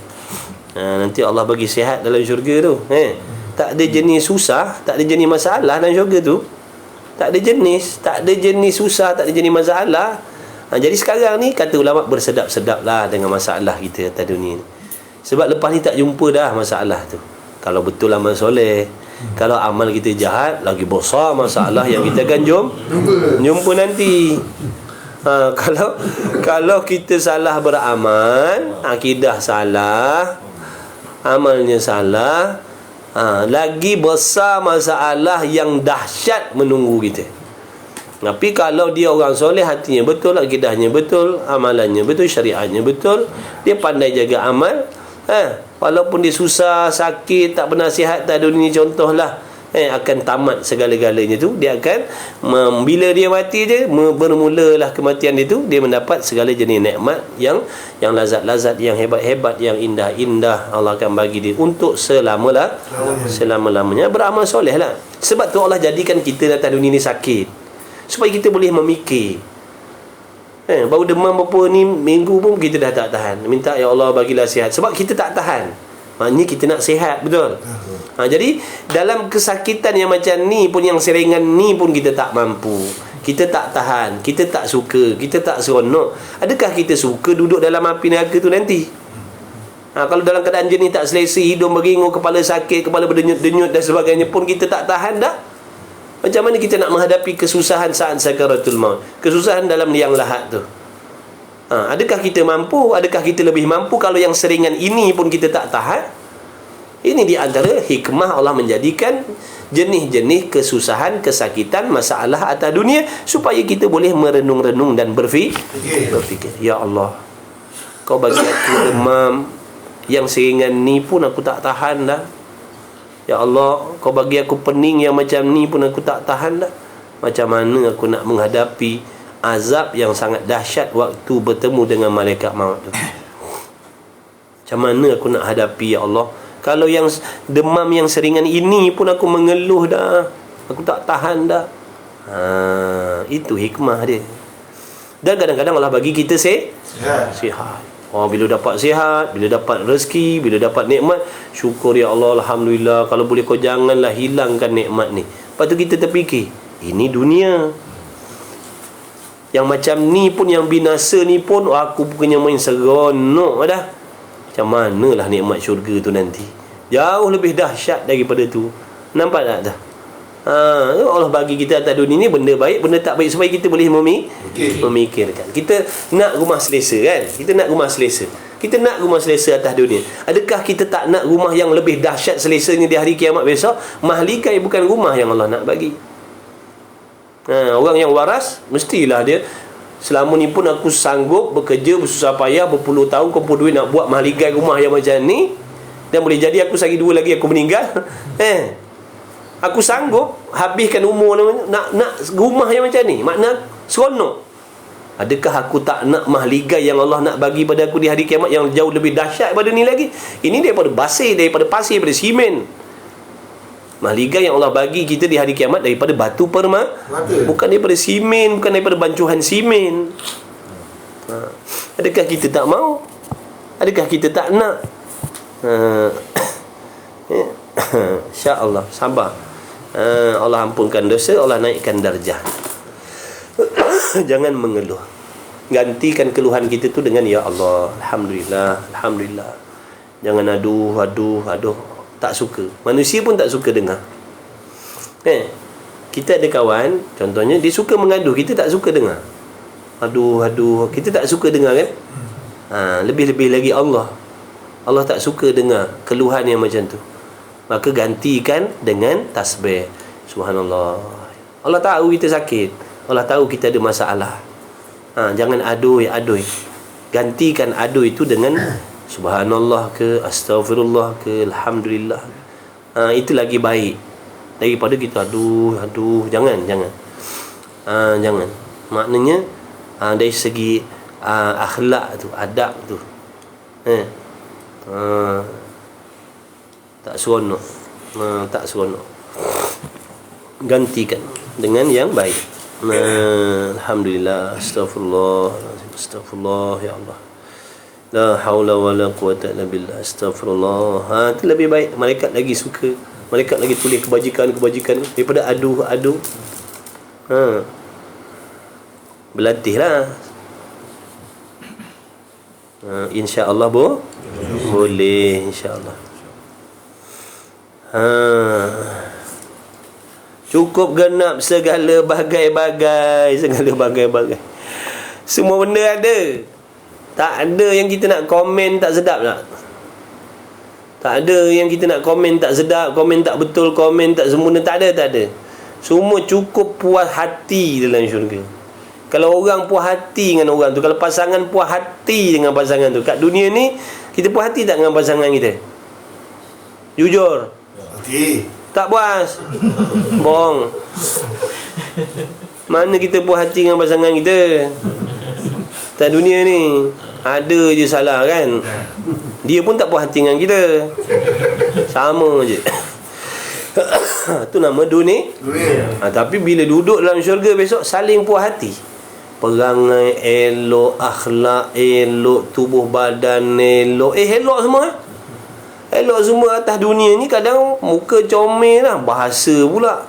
Nanti Allah bagi sihat dalam syurga tu. Tak ada jenis susah, tak ada jenis masalah dalam syurga tu. Tak ada jenis susah, tak ada jenis masalah. Jadi sekarang ni kata ulama bersedap-sedap lah dengan masalah kita atas dunia ni. Sebab lepas ni tak jumpa dah masalah tu. Kalau betul amal soleh. Kalau amal kita jahat, lagi besar masalah yang kita akan jumpa nanti. Kalau kita salah beramal, akidah salah, amalnya salah, lagi besar masalah yang dahsyat menunggu kita. Tapi kalau dia orang soleh, hatinya betul, akidahnya betul, amalannya betul, syariatnya betul, dia pandai jaga amal, walaupun dia susah, sakit, tak pernah sihat tak dunia contohlah, akan tamat segala-galanya tu. Dia akan bila dia mati je, bermulalah kematian dia tu, dia mendapat segala jenis nikmat yang lazat-lazat, yang hebat-hebat, yang indah-indah. Allah akan bagi dia untuk selama-lamanya. Beramal soleh lah. Sebab tu Allah jadikan kita datang dunia ni sakit, supaya kita boleh memikir. Baru demam berapa ni minggu pun kita dah tak tahan. Minta ya Allah bagilah sihat. Sebab kita tak tahan. Maknanya kita nak sihat, betul? Jadi dalam kesakitan yang macam ni pun, yang seringan ni pun kita tak mampu. Kita tak tahan, kita tak suka, kita tak seronok. Adakah kita suka duduk dalam api neraka tu nanti? Kalau dalam keadaan jenis tak selesa, hidung beringung, kepala sakit, kepala berdenyut-denyut dan sebagainya pun kita tak tahan dah. Macam mana kita nak menghadapi kesusahan saat sakaratul maut? Kesusahan dalam liang lahat tu. Adakah kita mampu? Adakah kita lebih mampu kalau yang seringan ini pun kita tak tahan? Ini di antara hikmah Allah menjadikan jenis-jenis kesusahan, kesakitan, masalah atas dunia, supaya kita boleh merenung-renung dan berfikir, ya Allah, Kau bagi aku demam yang seringan ni pun aku tak tahan dah. Ya Allah, Kau bagi aku pening yang macam ni pun aku tak tahan dah. Macam mana aku nak menghadapi azab yang sangat dahsyat waktu bertemu dengan malaikat maut tu? Macam mana aku nak hadapi, ya Allah? Kalau yang demam yang seringan ini pun aku mengeluh dah, aku tak tahan dah. Itu hikmah dia. Dan kadang-kadang Allah bagi kita sihat. Bila dapat sihat, bila dapat rezeki, bila dapat nikmat, syukur ya Allah, alhamdulillah. Kalau boleh kau janganlah hilangkan nikmat ni. Lepas tu kita terfikir, ini dunia. Yang macam ni pun, yang binasa ni pun, aku punya main seronok dah. Macam manalah nikmat syurga tu nanti? Jauh lebih dahsyat daripada tu. Nampak tak dah? Allah bagi kita atas dunia ni benda baik, benda tak baik, supaya kita boleh memikirkan. Kita nak rumah selesa kan? Kita nak rumah selesa atas dunia. Adakah kita tak nak rumah yang lebih dahsyat selesanya di hari kiamat besok? Mahligai bukan rumah yang Allah nak bagi. Orang yang waras, mestilah dia, selama ni pun aku sanggup bekerja bersusah payah berpuluh tahun kumpul duit nak buat mahligai rumah yang macam ni, dan boleh jadi aku sehari dua lagi aku meninggal. Aku sanggup habiskan umur nak rumah yang macam ni. Makna seronok. Adakah aku tak nak mahligai yang Allah nak bagi pada aku di hari kiamat yang jauh lebih dahsyat daripada ni lagi? Ini daripada pasir, daripada pasir, daripada simen. Mahligai yang Allah bagi kita di hari kiamat daripada batu permata, bukan daripada simen, bukan daripada bancuhan simen. Adakah kita tak mau? Adakah kita tak nak? InsyaAllah, sabar. Allah ampunkan dosa, Allah naikkan darjah. Jangan mengeluh. Gantikan keluhan kita tu dengan ya Allah, alhamdulillah, alhamdulillah. Jangan aduh. Tak suka. Manusia pun tak suka dengar. Kita ada kawan, contohnya dia suka mengadu, kita tak suka dengar. Aduh, kita tak suka dengar kan? Lebih-lebih lagi Allah tak suka dengar keluhan yang macam tu. Maka gantikan dengan tasbih. Subhanallah. Allah tahu kita sakit, Allah tahu kita ada masalah. Jangan aduh. Gantikan aduh itu dengan subhanallah ke, astaghfirullah ke, alhamdulillah. Itu lagi baik daripada kita aduh. Jangan. Jangan. Maknanya dari segi akhlak tu, adab tu, tak seronok. Tak seronok. Gantikan dengan yang baik. Alhamdulillah, astaghfirullah, ya Allah, la haula wala quwata illa billah, astaghfirullah. Itu lebih baik. Malaikat lagi suka, malaikat lagi tulis kebajikan daripada aduh. Berlatihlah. InsyaAllah boleh, insyaAllah. Cukup genap segala bagai-bagai. Semua benda ada. Tak ada yang kita nak komen tak sedap tak? Tak ada yang kita nak komen tak sedap, komen tak betul, komen tak sempurna. Tak ada. Semua cukup puas hati dalam syurga. Kalau orang puas hati dengan orang tu, kalau pasangan puas hati dengan pasangan tu, kat dunia ni kita puas hati tak dengan pasangan kita? Jujur. Hati. Tak puas. Bohong. Mana kita puas hati dengan pasangan kita? Tak, dunia ni ada je salah kan. Dia pun tak puas hati dengan kita. Sama je. Itu nama dunia. Tapi bila duduk dalam syurga besok, saling puas hati. Perangai elok, akhlak elok, tubuh badan elok. Elok semua. Elok semua. Atas dunia ni kadang muka comel lah, bahasa pula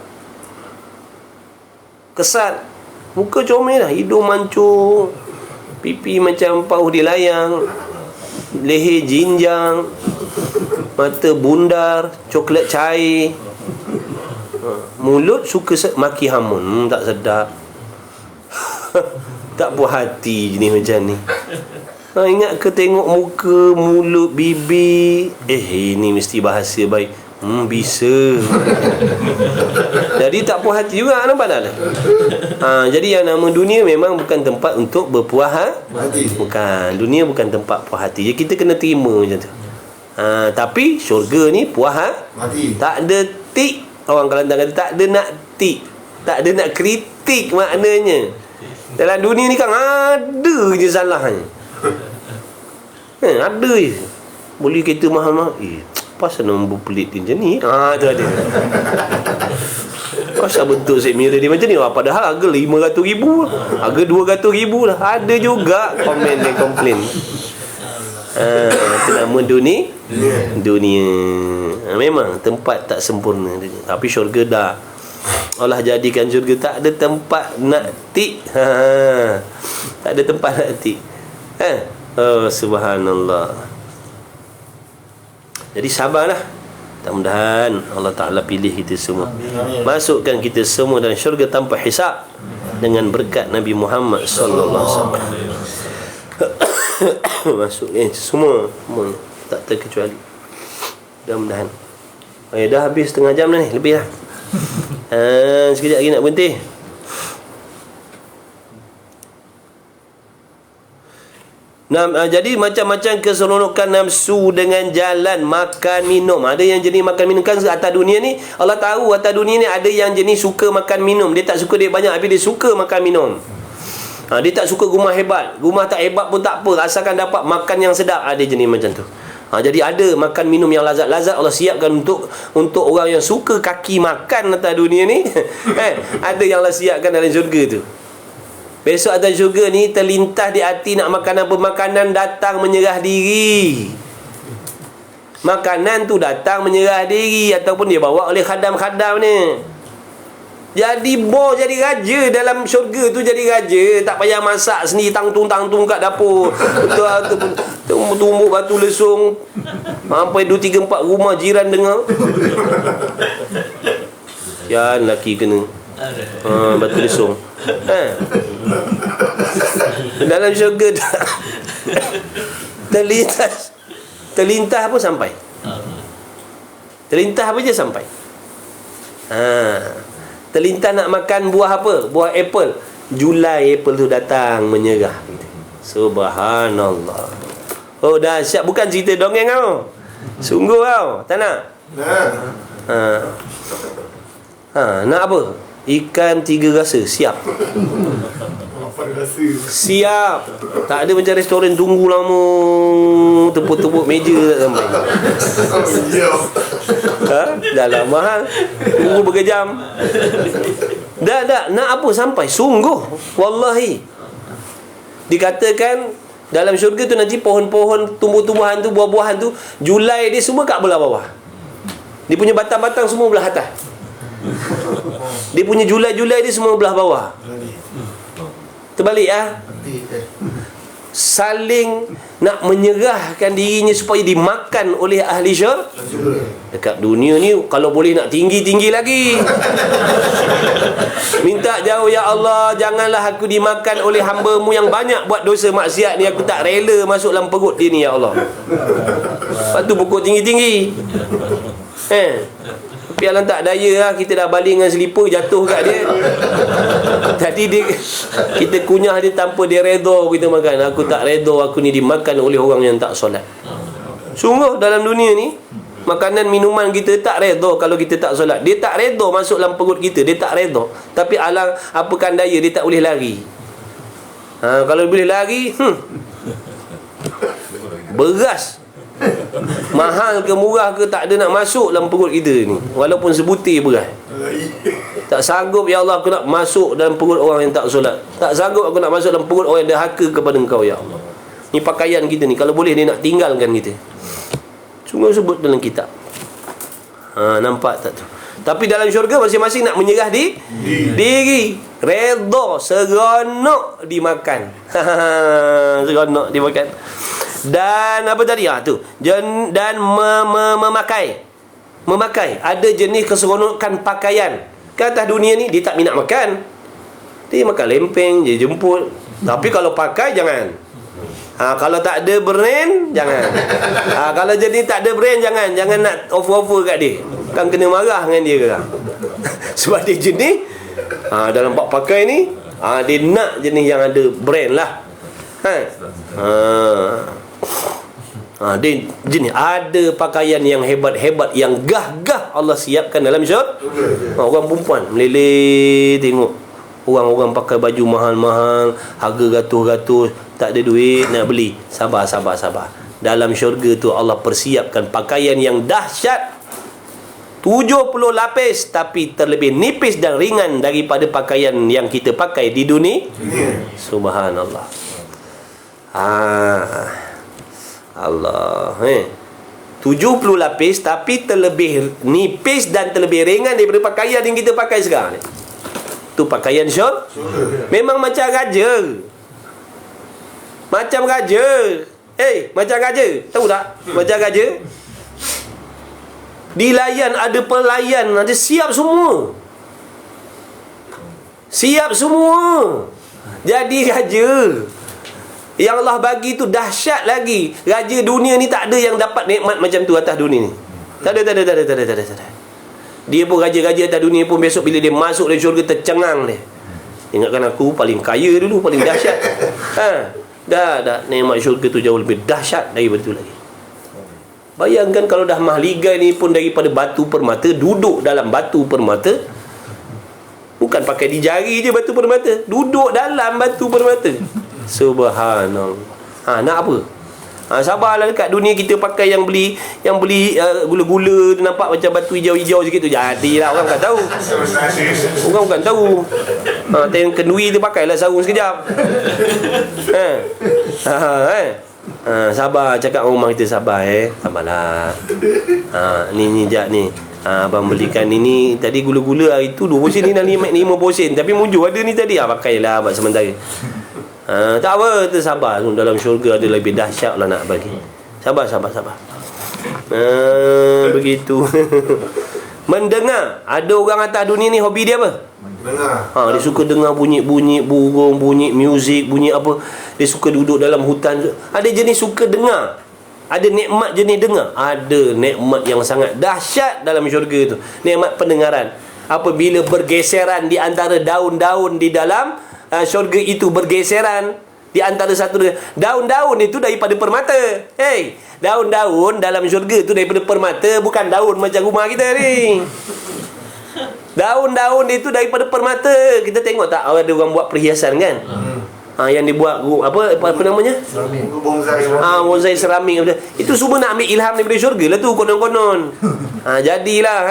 kesat. Muka comel lah, hidung mancung, pipi macam pauh dilayang, leher jinjang, mata bundar, coklat cair, mulut suka maki hamun, tak sedap. Tak puas hati jenis macam ni. Ingat ke tengok muka, mulut, bibir, ini mesti bahasa baik. Bisa. Jadi tak puas hati juga, nampak tak? Jadi yang nama dunia memang bukan tempat untuk berpuas hati. Bukan. Dunia bukan tempat puas hati. Jadi kita kena terima macam tu. Tapi syurga ni puas hati. Tak ada tik. Orang Kelantan kata tak ada nak tik, tak ada nak kritik. Maknanya dalam dunia ni kan ada je salahnya. Ada je. Boleh kereta mahal-mahal, pasal nombor pelit dia macam ni. Tu ada. Pasal bentuk set mirror dia macam ni. Padahal harga RM500,000, harga RM200,000 lah. Ada juga komen dia komplain. Itu nama dunia. Memang tempat tak sempurna. Tapi syurga dah Allah jadikan syurga tak ada tempat nak tik. Tak ada tempat nak tik. Subhanallah. Jadi sabarlah. Mudah-mudahan Allah Ta'ala pilih kita semua, masukkan kita semua dalam syurga tanpa hisab dengan berkat Nabi Muhammad sallallahu alaihi wasallam. Masuk semua tak terkecuali. Mudah-mudahan. Dah habis setengah jam dah ni, lebih dah. Sekejap lagi nak berhenti. Jadi macam-macam keseronokan nafsu dengan jalan makan minum. Ada yang jenis makan minum kan atas dunia ni, Allah tahu atas dunia ni ada yang jenis suka makan minum. Dia tak suka duit banyak tapi dia suka makan minum. Dia tak suka rumah hebat. Rumah tak hebat pun tak apa, asalkan dapat makan yang sedap. Ada jenis macam tu. Jadi ada makan minum yang lazat-lazat Allah siapkan untuk orang yang suka kaki makan atas dunia ni. Ada yang Allah siapkan dalam syurga tu. Besok atas syurga ni terlintas di hati nak makan apa, makanan datang menyerah diri. Makanan tu datang menyerah diri ataupun dia bawa oleh khadam-khadam ni. Jadi bos jadi raja dalam syurga tu, jadi raja, tak payah masak sendiri tangtung kat dapur. Tumbuk batu lesung sampai 2 3 4 rumah jiran dengar. Yan laki kena batu lesung. Dalam syurga terlintas apa sampai. Terlintas apa je sampai. Terlintas nak makan buah apa? Buah apple. Julai apple tu datang menyerah. Subhanallah. Oh dahsyat, bukan cerita dongeng kau. Sungguh kau. Tak nak? Nak apa? Ikan 3 rasa. Siap. Siap. Tak ada macam restoran tunggu lama, tepuk-tepuk meja tak sampai. Dah lah mahal, tunggu berjam. Dah nak apa sampai. Sungguh, wallahi. Dikatakan dalam syurga tu nanti pohon-pohon, tumbuh-tumbuhan tu, buah-buahan tu, julai dia semua kat belah bawah. Dia punya batang-batang semua belah atas. Dia punya julai-julai dia semua belah bawah. Terbalik saling nak menyerahkan dirinya supaya dimakan oleh ahli syurga. Dekat dunia ni kalau boleh nak tinggi-tinggi lagi. Minta jauh, ya Allah, janganlah aku dimakan oleh hamba-Mu yang banyak buat dosa maksiat ni. Aku tak rela masuk dalam perut dia ni, ya Allah. Lepas tu pokok tinggi-tinggi. Tapi alang tak daya lah, kita dah baling dengan selipar jatuh kat dia. Tadi kita kunyah dia tanpa dia redha kita makan. Aku tak redha aku ni dimakan oleh orang yang tak solat. Sungguh dalam dunia ni makanan minuman kita tak redha kalau kita tak solat. Dia tak redha masuk dalam perut kita, dia tak redha. Tapi alang apakan daya dia tak boleh lari. Kalau boleh lari, beras mahal ke murah ke tak ada nak masuk dalam perut kita ni, walaupun sebutir beras. Tak sanggup, ya Allah, aku nak masuk dalam perut orang yang tak solat. Tak sanggup aku nak masuk dalam perut orang yang derhaka kepada Engkau, ya Allah. Ni pakaian kita ni, kalau boleh dia nak tinggalkan kita. Sungguh sebut dalam kitab. Nampak tak tu? Tapi dalam syurga masing-masing nak menyerah diri. Redha, seronok dimakan. Seronok dimakan. Dan apa tadi? Tu. Dan memakai. Ada jenis keseronokan pakaian. Ke atas dunia ni dia tak minat makan. Dia makan lempeng je, jemput. Tapi kalau pakai jangan. Kalau tak ada brand jangan. Kalau jadi tak ada brand jangan nak offer kat dia. Kan kena marah dengan dia kan. Sebab dia jenis dalam bab pakai ni dia nak jenis yang ada brand lah. Dia jenis ada pakaian yang hebat-hebat, yang gah-gah Allah siapkan dalam syurga. Orang perempuan meleleh tengok orang-orang pakai baju mahal-mahal, harga ratus-ratus, tak ada duit nak beli. Sabar. Dalam syurga tu Allah persiapkan pakaian yang dahsyat, 70 lapis, tapi terlebih nipis dan ringan daripada pakaian yang kita pakai di dunia. Subhanallah. Allah 70 lapis tapi terlebih nipis dan terlebih ringan daripada pakaian yang kita pakai sekarang ni. Tu pakaian syurga. Memang macam raja. Macam raja. Macam raja. Tahu tak? Macam raja. Dilayan, ada pelayan, ada siap semua. Jadi raja. Yang Allah bagi tu dahsyat lagi. Raja dunia ni tak ada yang dapat nikmat macam tu atas dunia ni. Tak ada. Dia pun raja-raja atas dunia pun besok bila dia masuk dalam syurga tercengang dia. Ingatkan aku paling kaya dulu, paling dahsyat. Dah nikmat syurga tu jauh lebih dahsyat daripada tu lagi. Bayangkan kalau dah mahligai ni pun daripada batu permata, duduk dalam batu permata. Bukan pakai di jari je batu permata, duduk dalam batu permata. Subhanallah. Nak apa? Sabarlah, dekat dunia kita pakai yang beli gula-gula tu nampak macam batu hijau-hijau sikit tu. Jadilah orang bukan tahu. Orang bukan tahu. Tengok kenduri tu pakailah sarung sekejap. Sabar, cakap rumah kita sabar sabarlah. Ni jap ni. Abang belikan ini tadi gula-gula hari tu 2 sen, ni dah 5 sen, tapi mujur ada ni tadi. Pakailah buat sementara. Tak apa, kita sabar. Dalam syurga ada lebih dahsyat lah nak bagi. Sabar. Begitu. Mendengar. Ada orang atas dunia ni hobi dia apa? Mendengar. Dia suka dengar bunyi-bunyi burung, bunyi muzik, bunyi apa. Dia suka duduk dalam hutan. Ada jenis suka dengar. Ada nikmat jenis dengar. Ada nikmat yang sangat dahsyat dalam syurga tu. Nikmat pendengaran. Apabila bergeseran di antara daun-daun di dalam syurga itu, bergeseran di antara satu daun-daun itu daripada permata. Daun-daun dalam syurga tu daripada permata, bukan daun macam rumah kita ni. Daun-daun itu daripada permata. Kita tengok tak ada orang buat perhiasan kan? Yang dibuat apa namanya? Bonsai seramik. Itu semua nak ambil ilham daripada syurga lah tu, konon-konon. Jadilah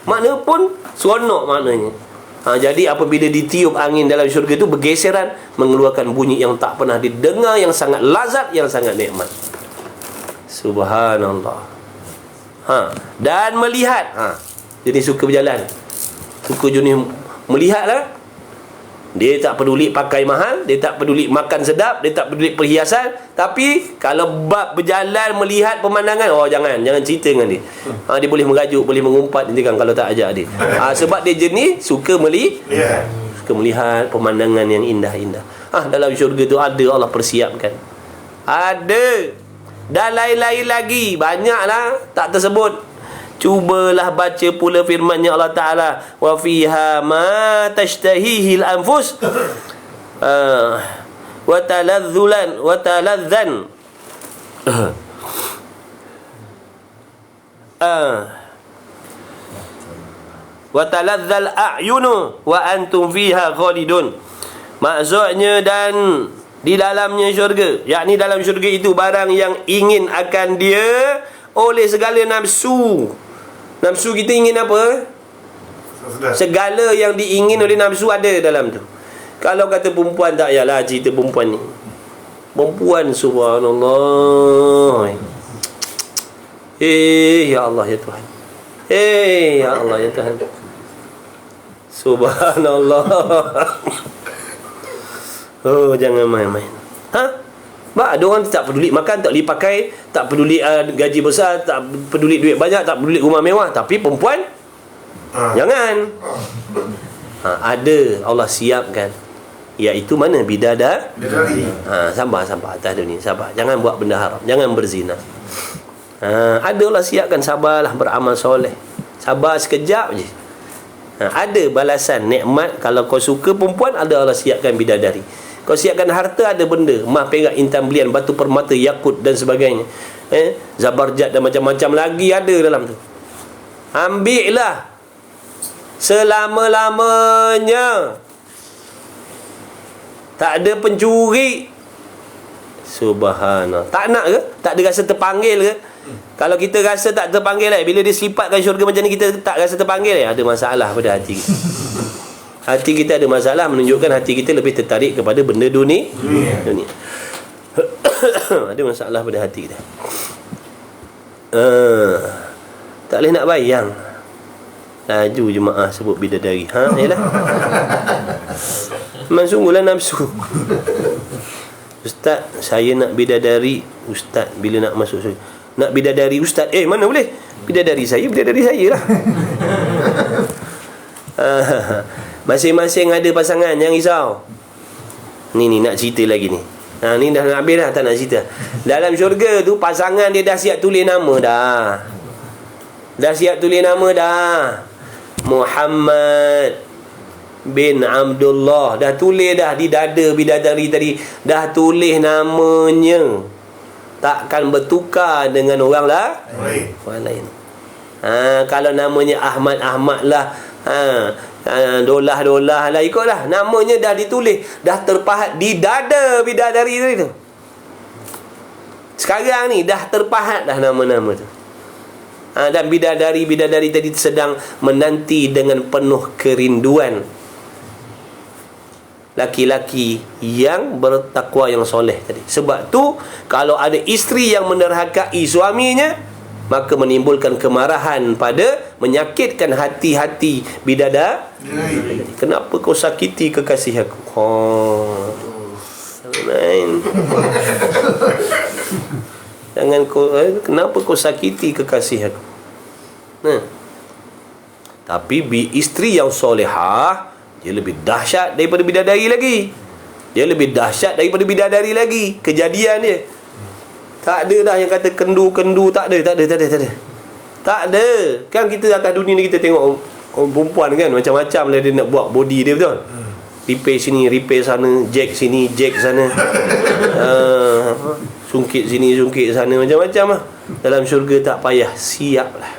makna pun seronok maknanya. Jadi apabila ditiup angin dalam syurga tu, bergeseran, mengeluarkan bunyi yang tak pernah didengar, yang sangat lazat, yang sangat nikmat. Subhanallah. Dan melihat. Jadi suka berjalan, suka jenis melihat lah. Dia tak peduli pakai mahal, dia tak peduli makan sedap, dia tak peduli perhiasan. Tapi kalau bab berjalan melihat pemandangan, jangan cerita dengan dia. Dia boleh merajuk, boleh mengumpat nanti kan kalau tak ajak dia. Sebab dia jenis suka melihat pemandangan yang indah-indah. Dalam syurga tu ada, Allah persiapkan. Ada. Dan lain-lain lagi, banyaklah tak tersebut. Cubalah baca pula firman-Nya Allah Ta'ala, wa fiha ma tashtahihil anfus wa taladzan wa taladzal a'yunu wa antum fiha khalidun. Maksudnya, dan di dalamnya syurga, yakni dalam syurga itu barang yang ingin akan dia oleh segala nafsu. Nafsu kita ingin apa? Segala yang diingin oleh nafsu ada dalam tu. Kalau kata perempuan, tak payahlah cerita perempuan ni. Perempuan, subhanallah. Ya Allah ya Tuhan. Ya Allah ya Tuhan. Subhanallah. Jangan main-main. Ada orang tak peduli makan, tak peduli pakai, tak peduli gaji besar, tak peduli duit banyak, tak peduli rumah mewah. Tapi perempuan jangan. Ada Allah siapkan, iaitu mana? Bidadari. Sabar atas dunia, sabar. Jangan buat benda haram, jangan berzina. Ada Allah siapkan, sabarlah, beramal soleh. Sabar sekejap je. Ada balasan nikmat. Kalau kau suka perempuan, ada Allah siapkan bidadari. Kau siapkan harta, ada benda, emas, perak, intan belian, batu permata, yakut dan sebagainya, zabarjat dan macam-macam lagi ada dalam tu. Ambillah selama-lamanya. Tak ada pencuri. Subhanallah. Tak nak ke? Tak ada rasa terpanggil ke? Kalau kita rasa tak terpanggil, bila disifatkan syurga macam ni, kita tak rasa terpanggil, ada masalah pada hati kita. Hati kita ada masalah, menunjukkan hati kita lebih tertarik kepada benda dunia. Ada masalah pada hati kita. Tak boleh nak bayang. Laju jemaah sebut bidadari. Yalah. Memang sungguhlah nafsu. Ustaz, saya nak bidadari. Ustaz, bila nak masuk surga, nak bidadari Ustaz. Mana boleh? Bidadari saya lah. Masing-masing ada pasangan, jangan risau. Ni nak cerita lagi ni. Ni dah nak habis dah, tak nak cerita. Dalam syurga tu, pasangan dia dah siap tulis nama dah. Muhammad, bin Abdullah. Dah tulis dah di dada bidadari tadi, dah tulis namanya. Takkan bertukar dengan orang lah orang lain. Kalau namanya Ahmad lah, Dolah lah, ikutlah. Namanya dah ditulis, dah terpahat di dada bidadari tadi tu. Sekarang ni dah terpahat dah nama-nama tu. Dan bidadari tadi sedang menanti dengan penuh kerinduan laki-laki yang bertakwa, yang soleh tadi. Sebab tu kalau ada isteri yang menerhakai suaminya, maka menimbulkan kemarahan pada, menyakitkan hati-hati bidadari. Kenapa kau sakiti kekasih aku? Lain. Jangan kau, kenapa kau sakiti kekasih aku? Tapi isteri yang solehah, dia lebih dahsyat daripada bidadari lagi. Dia lebih dahsyat daripada bidadari lagi. Kejadian dia tak ada dah yang kata kendu-kendu. Tak ada. Tak ada. Kan kita atas dunia ni kita tengok orang perempuan kan, macam-macam lah dia nak buat body dia, betul? Repair sini, repair sana, jack sini, jack sana, sungkit sini, sungkit sana, macam-macam lah. Dalam syurga tak payah, siap lah.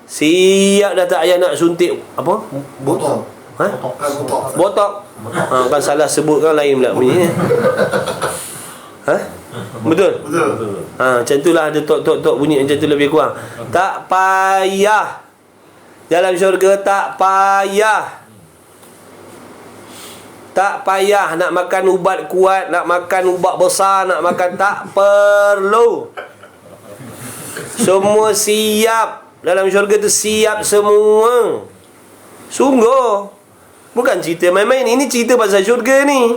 Siap dah, tak payah nak suntik apa? Botok. Kan salah sebut kan, lain pula bunyi. Betul. Macam itulah, ada tok bunyi macam tu lebih kurang. Tak payah. Dalam syurga tak payah. Tak payah nak makan ubat kuat, nak makan ubat besar, nak makan, tak perlu. Semua siap. Dalam syurga tu siap semua. Sungguh. Bukan cerita main-main. Ini cerita pasal syurga ni.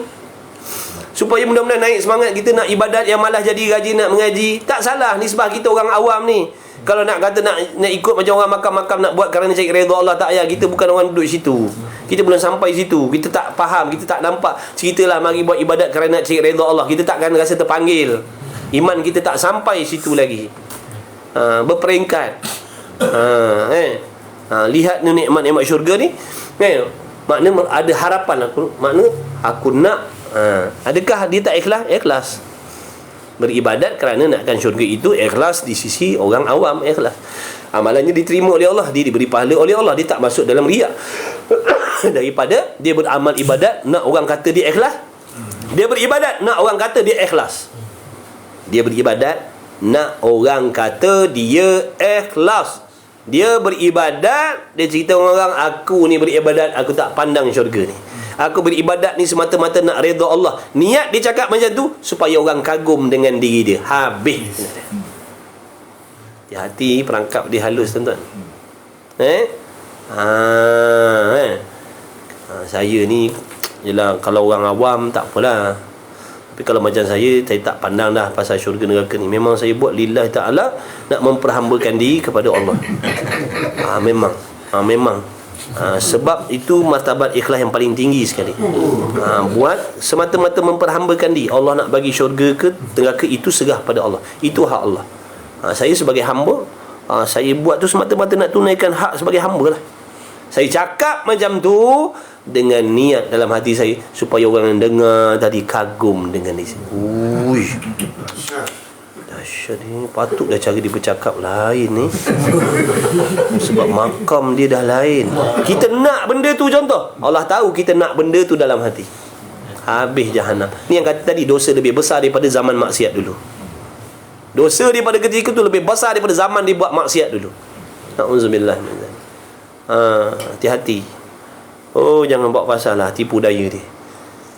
Supaya mudah-mudahan naik semangat kita nak ibadat, yang malah jadi rajin nak mengaji. Tak salah nisbah kita orang awam ni. Kalau nak kata nak ikut macam orang makam-makam, nak buat kerana cari redha Allah, tak payah. Kita bukan orang duduk situ. Kita belum sampai situ. Kita tak faham, kita tak nampak. Ceritalah mari buat ibadat kerana nak cari redha Allah. Kita takkan rasa terpanggil. Iman kita tak sampai situ lagi. Berperingkat. Lihat ni nikmat-nikmat syurga ni. Makna ada harapan aku. Makna aku nak. Adakah dia tak ikhlas? Ikhlas. Beribadat kerana nakkan syurga itu ikhlas di sisi orang awam, ikhlas. Amalannya diterima oleh Allah, dia diberi pahala oleh Allah, dia tak masuk dalam riak. Daripada dia beramal ibadat nak orang kata dia ikhlas, dia beribadat nak orang kata dia ikhlas. Dia beribadat nak orang kata dia ikhlas. Dia beribadat, dia cerita orang, aku ni beribadat, aku tak pandang syurga ni. Aku beribadat ni semata-mata nak redha Allah. Niat dia cakap macam tu supaya orang kagum dengan diri dia. Habis. Hati perangkap dia halus, tuan-tuan. Saya ni yelah, kalau orang awam tak apalah. Tapi kalau macam saya tak pandang dah pasal syurga neraka ni. Memang saya buat lillahi ta'ala, nak memperhambakan diri kepada Allah. Memang. Sebab itu martabat ikhlas yang paling tinggi sekali. Buat semata-mata memperhambakan diri. Allah nak bagi syurga ke neraka, itu serah pada Allah. Itu hak Allah. Saya sebagai hamba, saya buat tu semata-mata nak tunaikan hak sebagai hamba lah. Saya cakap macam tu dengan niat dalam hati saya supaya orang yang dengar tadi kagum dengan dia. Ui, dahsyat ni. Patut dah cara dia bercakap lain ni. Sebab makam dia dah lain. Kita nak benda tu, contoh Allah tahu kita nak benda tu dalam hati, habis jahanam. Ni yang kata tadi, dosa lebih besar daripada zaman maksiat dulu. Dosa daripada ketika tu lebih besar daripada zaman dia buat maksiat dulu. Na'udzubillah. Hati-hati. Jangan buat pasal lah, tipu daya dia.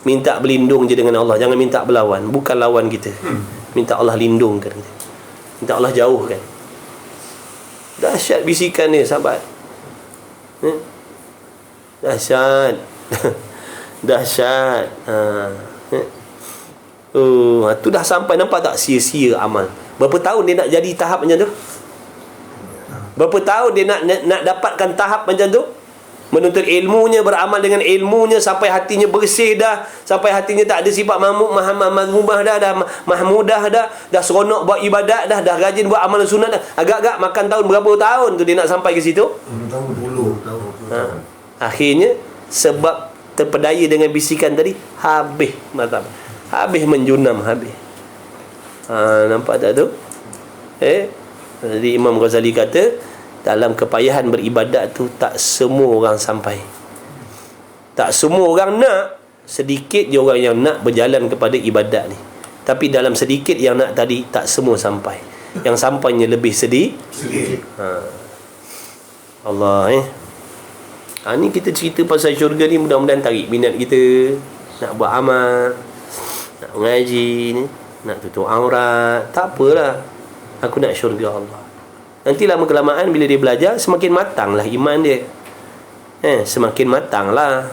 Minta berlindung je dengan Allah, jangan minta berlawan. Bukan lawan kita. Minta Allah lindungkan kita, minta Allah jauhkan. Dahsyat bisikan dia, sahabat. Dahsyat. Dahsyat. Tu dah sampai, nampak tak sia-sia amal. Berapa tahun dia nak jadi tahap macam tu? Berapa tahun dia nak dapatkan tahap macam tu? Menuntut ilmunya, beramal dengan ilmunya sampai hatinya bersih dah, sampai hatinya tak ada sifat mahmumah dah mahmudah dah seronok buat ibadat dah rajin buat amal sunat dah. Agak-agak makan tahun berapa tahun tu dia nak sampai ke situ? Tahun. Akhirnya sebab terpedaya dengan bisikan tadi, habis martabat, habis menjunam, habis. Nampak tak tu? Jadi Imam Ghazali kata, dalam kepayahan beribadat tu tak semua orang sampai. Tak semua orang nak. Sedikit je orang yang nak berjalan kepada ibadat ni. Tapi dalam sedikit yang nak tadi, tak semua sampai. Yang sampainya lebih sedih. Allah ni kita cerita pasal syurga ni, mudah-mudahan tarik minat kita nak buat amal, nak mengaji ni, nak tutup aurat. Tak apalah, aku nak syurga Allah. Nanti lama kelamaan bila dia belajar, semakin matanglah iman dia. Semakin matanglah.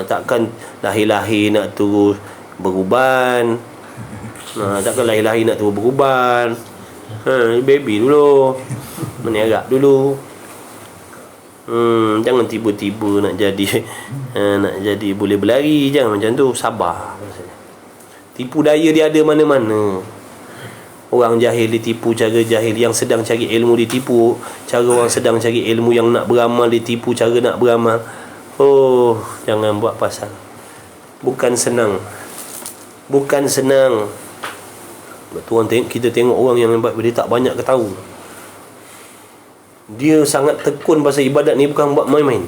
Takkan lahir-lahir nak turun beruban. Takkan lahir-lahir nak turun beruban. Baby dulu, meniaga dulu. Jangan tiba-tiba nak jadi boleh berlari. Jangan macam tu. Sabar. Tipu daya dia ada mana-mana. Orang jahil ditipu cara jahil, yang sedang cari ilmu ditipu cara orang sedang cari ilmu, yang nak beramal ditipu cara nak beramal. Jangan buat pasal. Bukan senang. Betul, kita tengok orang yang hebat, dia tak banyak ketahu. Dia sangat tekun pasal ibadat ni, bukan buat main-main.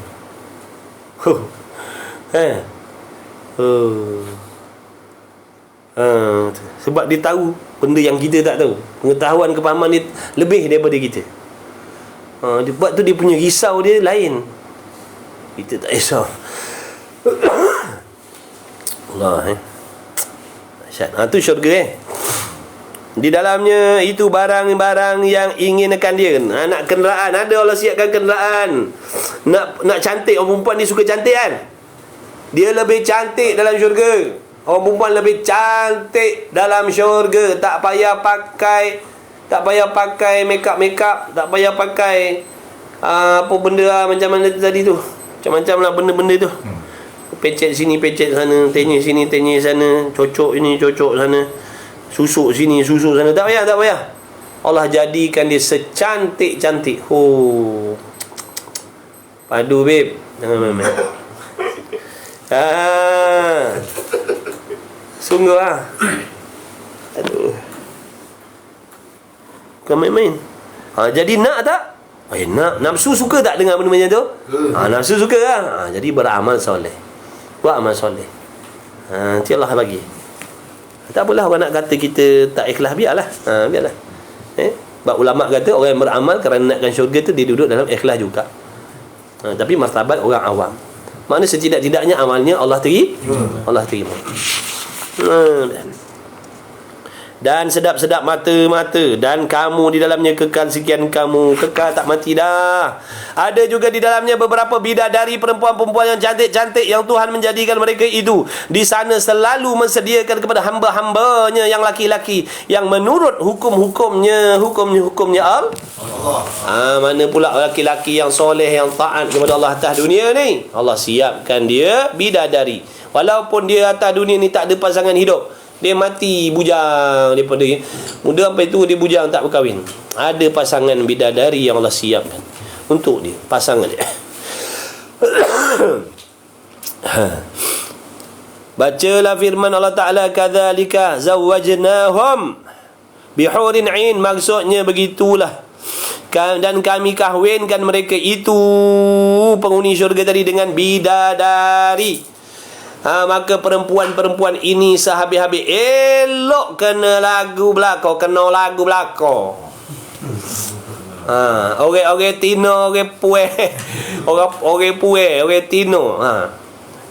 Sebab dia tahu benda yang kita tak tahu. Pengetahuan, kepahaman dia lebih daripada kita. Sebab tu dia punya risau dia lain. Kita tak risau. Allah tu syurga. Di dalamnya itu barang-barang yang inginkan dia. Nak kenderaan, ada Allah siapkan kenderaan. Nak cantik, orang perempuan ni suka cantik kan. Dia lebih cantik dalam syurga. Orang perempuan lebih cantik dalam syurga. Tak payah pakai make-up, tak payah pakai apa benda macam mana tadi tu. Macam-macam lah benda-benda tu. Pecet sini, pecet sana, tenyes sini, tenyes sana, cocok ini, cocok sana, susuk sini, susuk sana. Tak payah. Allah jadikan dia secantik-cantik. Padu babe, jangan main-main. Sungguh lah. Aduh, bukan main-main. Jadi nak tak? Nak. Nafsu suka tak dengar benda macam tu? Nafsu suka lah. Jadi beramal soleh. Buat amal soleh. Nanti Allah bagi. Tak apalah orang nak kata kita tak ikhlas, biarlah. Biarlah. Sebab ulama' kata orang yang beramal kerana nakkan syurga tu, dia duduk dalam ikhlas juga. Tapi martabat orang awam. Maknanya setidak-tidaknya amalnya Allah terima. Dan sedap-sedap mata-mata, dan kamu di dalamnya kekal sekian kamu, kekal tak mati dah. Ada juga di dalamnya beberapa bidadari, perempuan-perempuan yang cantik-cantik, yang Tuhan menjadikan mereka itu di sana selalu mensediakan kepada hamba-hambanya yang laki-laki, yang menurut hukumnya Allah. Mana pula laki-laki yang soleh, yang taat kepada Allah atas dunia ni, Allah siapkan dia bidadari. Walaupun dia atas dunia ni tak ada pasangan hidup, dia mati bujang daripada muda sampai tu, dia bujang tak berkahwin, ada pasangan bidadari yang Allah siapkan untuk dia, pasangan dia. Bacalah firman Allah Ta'ala, kadzalika zawwajnahum bihurin 'ain, maksudnya begitulah, dan kami kahwinkan mereka itu, penghuni syurga tadi, dengan bidadari. Maka perempuan-perempuan ini sehabis-habis elok kena lagu belakang. Orang tino, orang pueh, orang pueh, orang tino.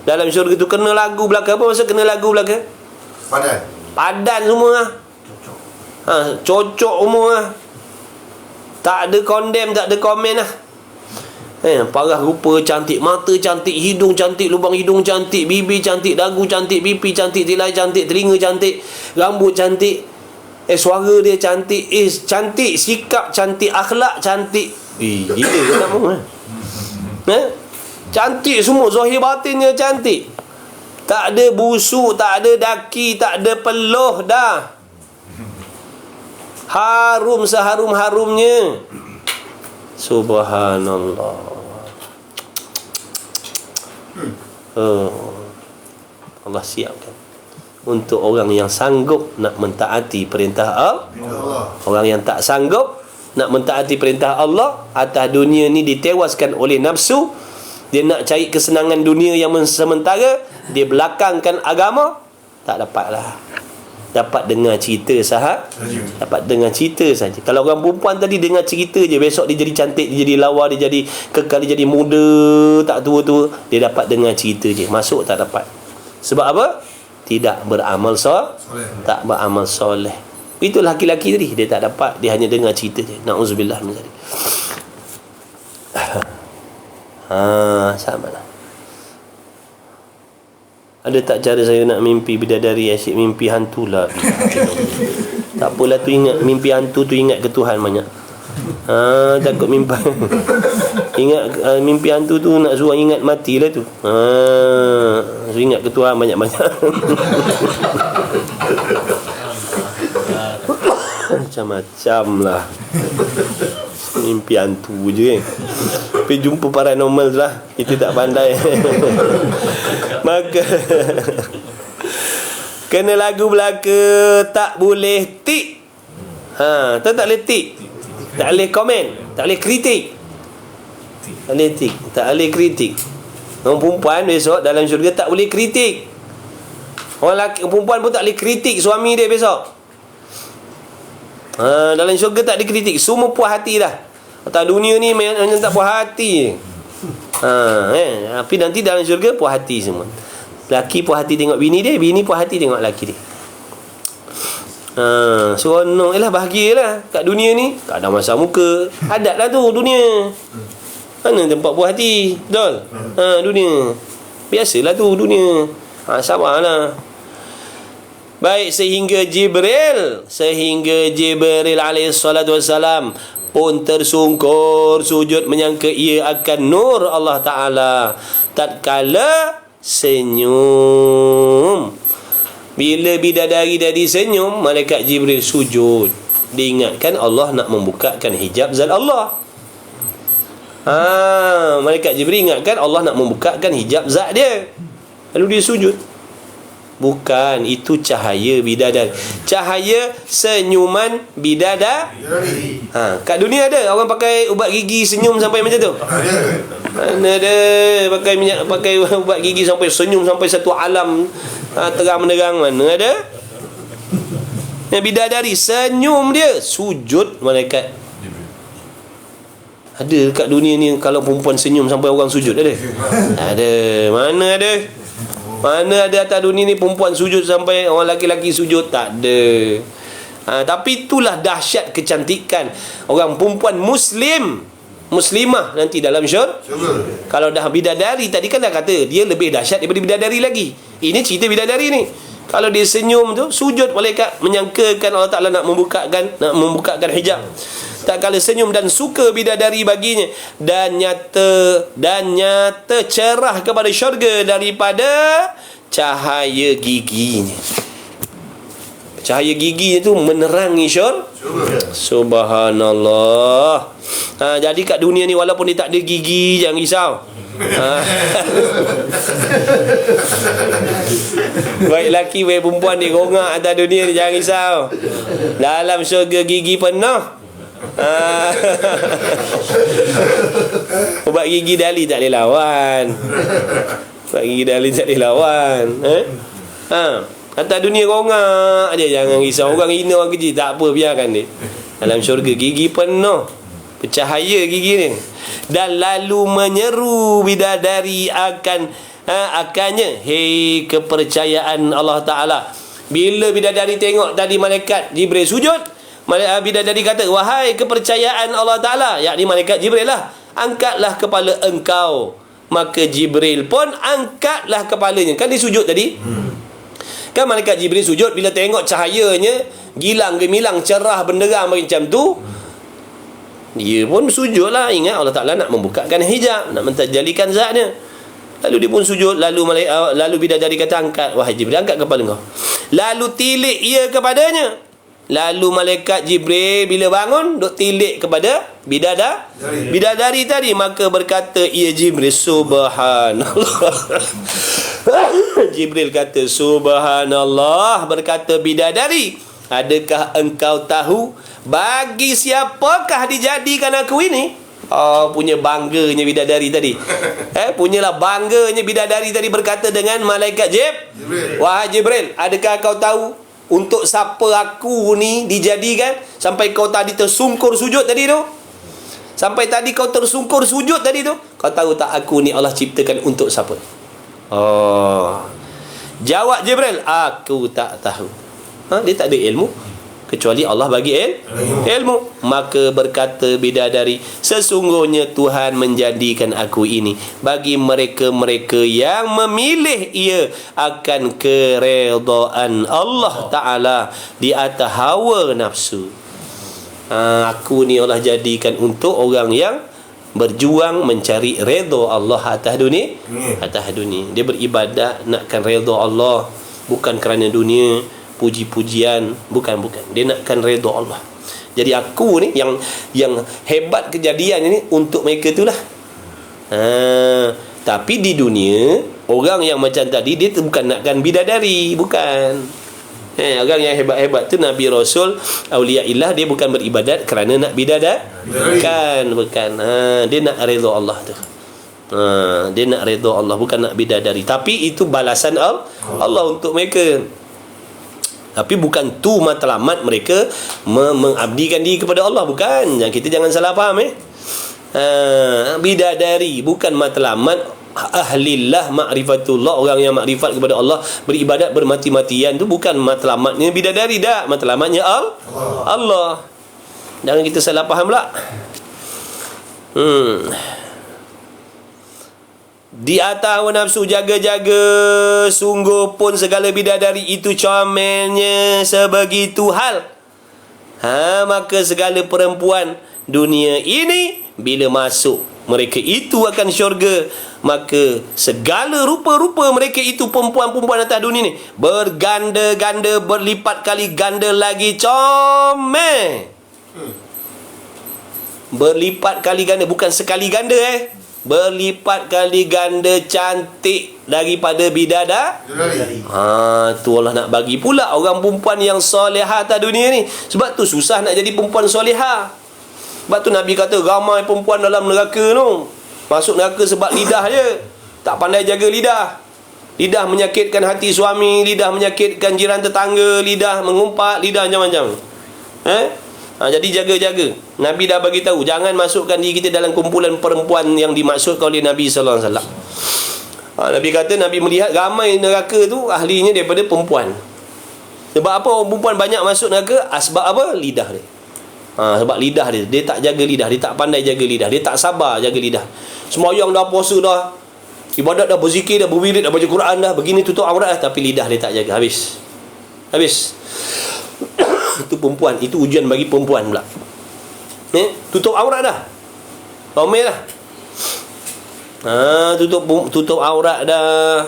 Dalam syurga tu kena lagu belakang. Apa maksud kena lagu belakang? Padan semua. Cocok semua. Tak ada condemn, tak ada komen lah. Parah rupa cantik, mata cantik, hidung cantik, lubang hidung cantik, bibir cantik, dagu cantik, pipi cantik, tilai cantik, telinga cantik, rambut cantik, suara dia cantik, cantik, sikap cantik, akhlak cantik. Gila ke tak mahu cantik semua, zahir batinnya cantik, tak ada busuk, tak ada daki, tak ada peluh dah, harum seharum-harumnya. Subhanallah. Allah siapkan untuk orang yang sanggup nak mentaati perintah Allah. Orang yang tak sanggup nak mentaati perintah Allah, atas dunia ni ditewaskan oleh nafsu, dia nak cari kesenangan dunia yang sementara, dia belakangkan agama, tak dapatlah. Dapat dengar cerita dapat dengar cerita saja. Kalau orang perempuan tadi dengar cerita je, besok dia jadi cantik, dia jadi lawa, dia jadi kekal, dia jadi muda, tak tua-tua, dia dapat dengar cerita je, masuk tak dapat. Sebab apa? Tidak beramal tak beramal soleh. Itu laki-laki tadi, dia tak dapat, dia hanya dengar cerita je. Na'udzubillah min zalik. Sama lah. Ada tak cara saya nak mimpi bidadari, asyik mimpi hantu lah? Tak apalah tu, ingat mimpi hantu tu, ingat ke Tuhan banyak. Takut mimpi ingat mimpi hantu tu nak suruh ingat mati lah tu. So ingat ke Tuhan banyak-banyak. Macam-macam lah mimpi hantu je kan. Tapi jumpa paranormal tu lah, kita tak pandai. Maka kena lagu belaka, tak boleh tik. Tak boleh tik, tak boleh komen, tak boleh kritik. Tak boleh tik, tak boleh kritik. Orang perempuan besok dalam syurga tak boleh kritik. Orang lelaki, perempuan pun tak boleh kritik suami dia besok. Dalam syurga tak dikritik, semua puas hati dah. Atas dunia ni macam tak puas hati. Tapi nanti dalam syurga puas hati semua. Laki puas hati tengok bini dia, bini puas hati tengok laki dia. Seronok lah, bahagialah kat dunia ni. Tak ada masa muka, adat lah tu dunia. Mana tempat puas hati? Betul? Dunia biasalah tu dunia. Sabarlah. Baik, sehingga Jibril alaihissalatu wassalam pun tersungkur sujud menyangka ia akan nur Allah Ta'ala tatkala senyum. Bila bidadari tadi senyum, malaikat Jibril sujud, diingatkan Allah nak membukakan hijab zat Allah. Malaikat Jibril ingatkan Allah nak membukakan hijab zat dia, lalu dia sujud. Bukan, itu cahaya bidadari, cahaya senyuman bidadari. Kat dunia ada orang pakai ubat gigi senyum sampai macam tu? Mana ada pakai ubat gigi sampai senyum sampai satu alam terang menerang, mana ada? Bidadari senyum dia sujud, malaikat. Ada kat dunia ni kalau perempuan senyum sampai orang sujud ada? Ada. Mana ada? Mana ada atas dunia ni perempuan sujud sampai orang laki-laki sujud? Tak ada. Tapi itulah dahsyat kecantikan orang perempuan muslimah nanti dalam syurga. Kalau dah bidadari tadi kan dah kata dia lebih dahsyat daripada bidadari lagi. Ini cerita bidadari ni. Kalau dia senyum tu, sujud malaikat menyangkakan Allah Ta'ala nak membukakan hijab. Tak kala senyum dan suka bidadari baginya, dan nyata cerah kepada syurga daripada cahaya giginya. Cahaya giginya tu menerangi syurga. Subhanallah. Jadi kat dunia ni walaupun dia tak ada gigi, jangan risau. Baik laki baik perempuan dia rongak atas dunia ni, jangan risau. Dalam syurga gigi penuh. Ubat gigi Dali tak boleh lawan. Ubat gigi Dali tak boleh lawan. Atas dunia rongak aja, jangan risau. Orang hina orang kecil, tak apa, biarkan dia. Dalam syurga gigi penuh, bercahaya gigi ni. Dan lalu menyeru bidadari akannya, hei kepercayaan Allah Ta'ala. Bila bidadari tengok tadi malaikat Jibril sujud, bidadari kata, wahai kepercayaan Allah Ta'ala, yakni malaikat Jibril lah, angkatlah kepala engkau. Maka Jibril pun angkatlah kepalanya. Kan dia sujud tadi, kan malaikat Jibril sujud. Bila tengok cahayanya gilang gemilang, cerah benderang macam tu, dia pun sujud lah. Ingat Allah Ta'ala nak membukakan hijab, nak mentajalikan zatnya. Lalu dia pun sujud. Lalu bidadari kata, angkat wahai Jibril, angkat kepala engkau. Lalu tilik ia kepadanya. Lalu malaikat Jibril bila bangun duk tilik kepada bidadari tadi, maka berkata ia Jibril, subhanallah. Jibril kata, subhanallah. Berkata bidadari, adakah engkau tahu bagi siapakah dijadikan aku ini? Punya bangganya bidadari tadi. Punyalah bangganya bidadari tadi berkata dengan malaikat Jibril. Wahai Jibril, adakah kau tahu untuk siapa aku ni dijadikan? Sampai kau tadi tersungkur sujud tadi tu. Sampai tadi kau tersungkur sujud tadi tu. Kau tahu tak aku ni Allah ciptakan untuk siapa? Jawab Jibril, aku tak tahu. Dia tak ada ilmu kecuali Allah bagi ilmu. Maka berkata bidadari, sesungguhnya Tuhan menjadikan aku ini bagi mereka-mereka yang memilih ia akan keredaan Allah Ta'ala di atas hawa nafsu. Aku ni Allah jadikan untuk orang yang berjuang mencari redha Allah atas dunia. Dia beribadat nakkan redha Allah, bukan kerana dunia, puji-pujian, bukan. Dia nakkan redha Allah. Jadi aku ni yang hebat kejadian ni untuk mereka itulah. Tapi di dunia orang yang macam tadi dia tu bukan nakkan bidadari, bukan. Orang yang hebat-hebat tu Nabi Rasul, Aulia Ilah, dia bukan beribadat kerana nak bukan. Dia nak redha Allah tu. Dia nak redha Allah, bukan nak bidadari. Tapi itu balasan Allah untuk mereka. Tapi bukan tu matlamat mereka mengabdikan diri kepada Allah, bukan. Kita jangan salah faham. Bidadari bukan matlamat ahlillah ma'rifatullah, orang yang makrifat kepada Allah, beribadat bermati-matian tu bukan matlamatnya bidadari dah. Matlamatnya Allah. Jangan kita salah faham pula. Di atas hawa nafsu, jaga-jaga, sungguh pun segala bidadari itu comelnya sebegitu hal. Maka segala perempuan dunia ini bila masuk mereka itu akan syurga, maka segala rupa-rupa mereka itu, perempuan-perempuan atas dunia ni, berganda-ganda, berlipat kali ganda lagi comel. Berlipat kali ganda, bukan sekali ganda berlipat kali ganda cantik daripada bidadari. Tu Allah nak bagi pula orang perempuan yang solehah atas dunia ni. Sebab tu susah nak jadi perempuan solehah. Sebab tu Nabi kata ramai perempuan dalam neraka tu masuk neraka sebab lidah je, tak pandai jaga lidah. Lidah menyakitkan hati suami, lidah menyakitkan jiran tetangga, lidah mengumpat, lidah macam-macam. Jadi jaga-jaga. Nabi dah bagi tahu jangan masukkan diri kita dalam kumpulan perempuan yang dimaksudkan oleh Nabi sallallahu alaihi wasallam. Nabi kata Nabi melihat ramai neraka tu ahlinya daripada perempuan. Sebab apa orang perempuan banyak masuk neraka? Sebab apa? Lidah dia. Sebab lidah dia tak jaga lidah, dia tak pandai jaga lidah, dia tak sabar jaga lidah. Sembahyang dah, puasa dah, ibadat dah, berzikir dah, berwirid dah, baca Quran dah, begini tutup aurat dah, tapi lidah dia tak jaga. Habis. Itu perempuan, itu ujian bagi perempuan pula. Tutup aurat dah, romel dah. Tutup aurat dah,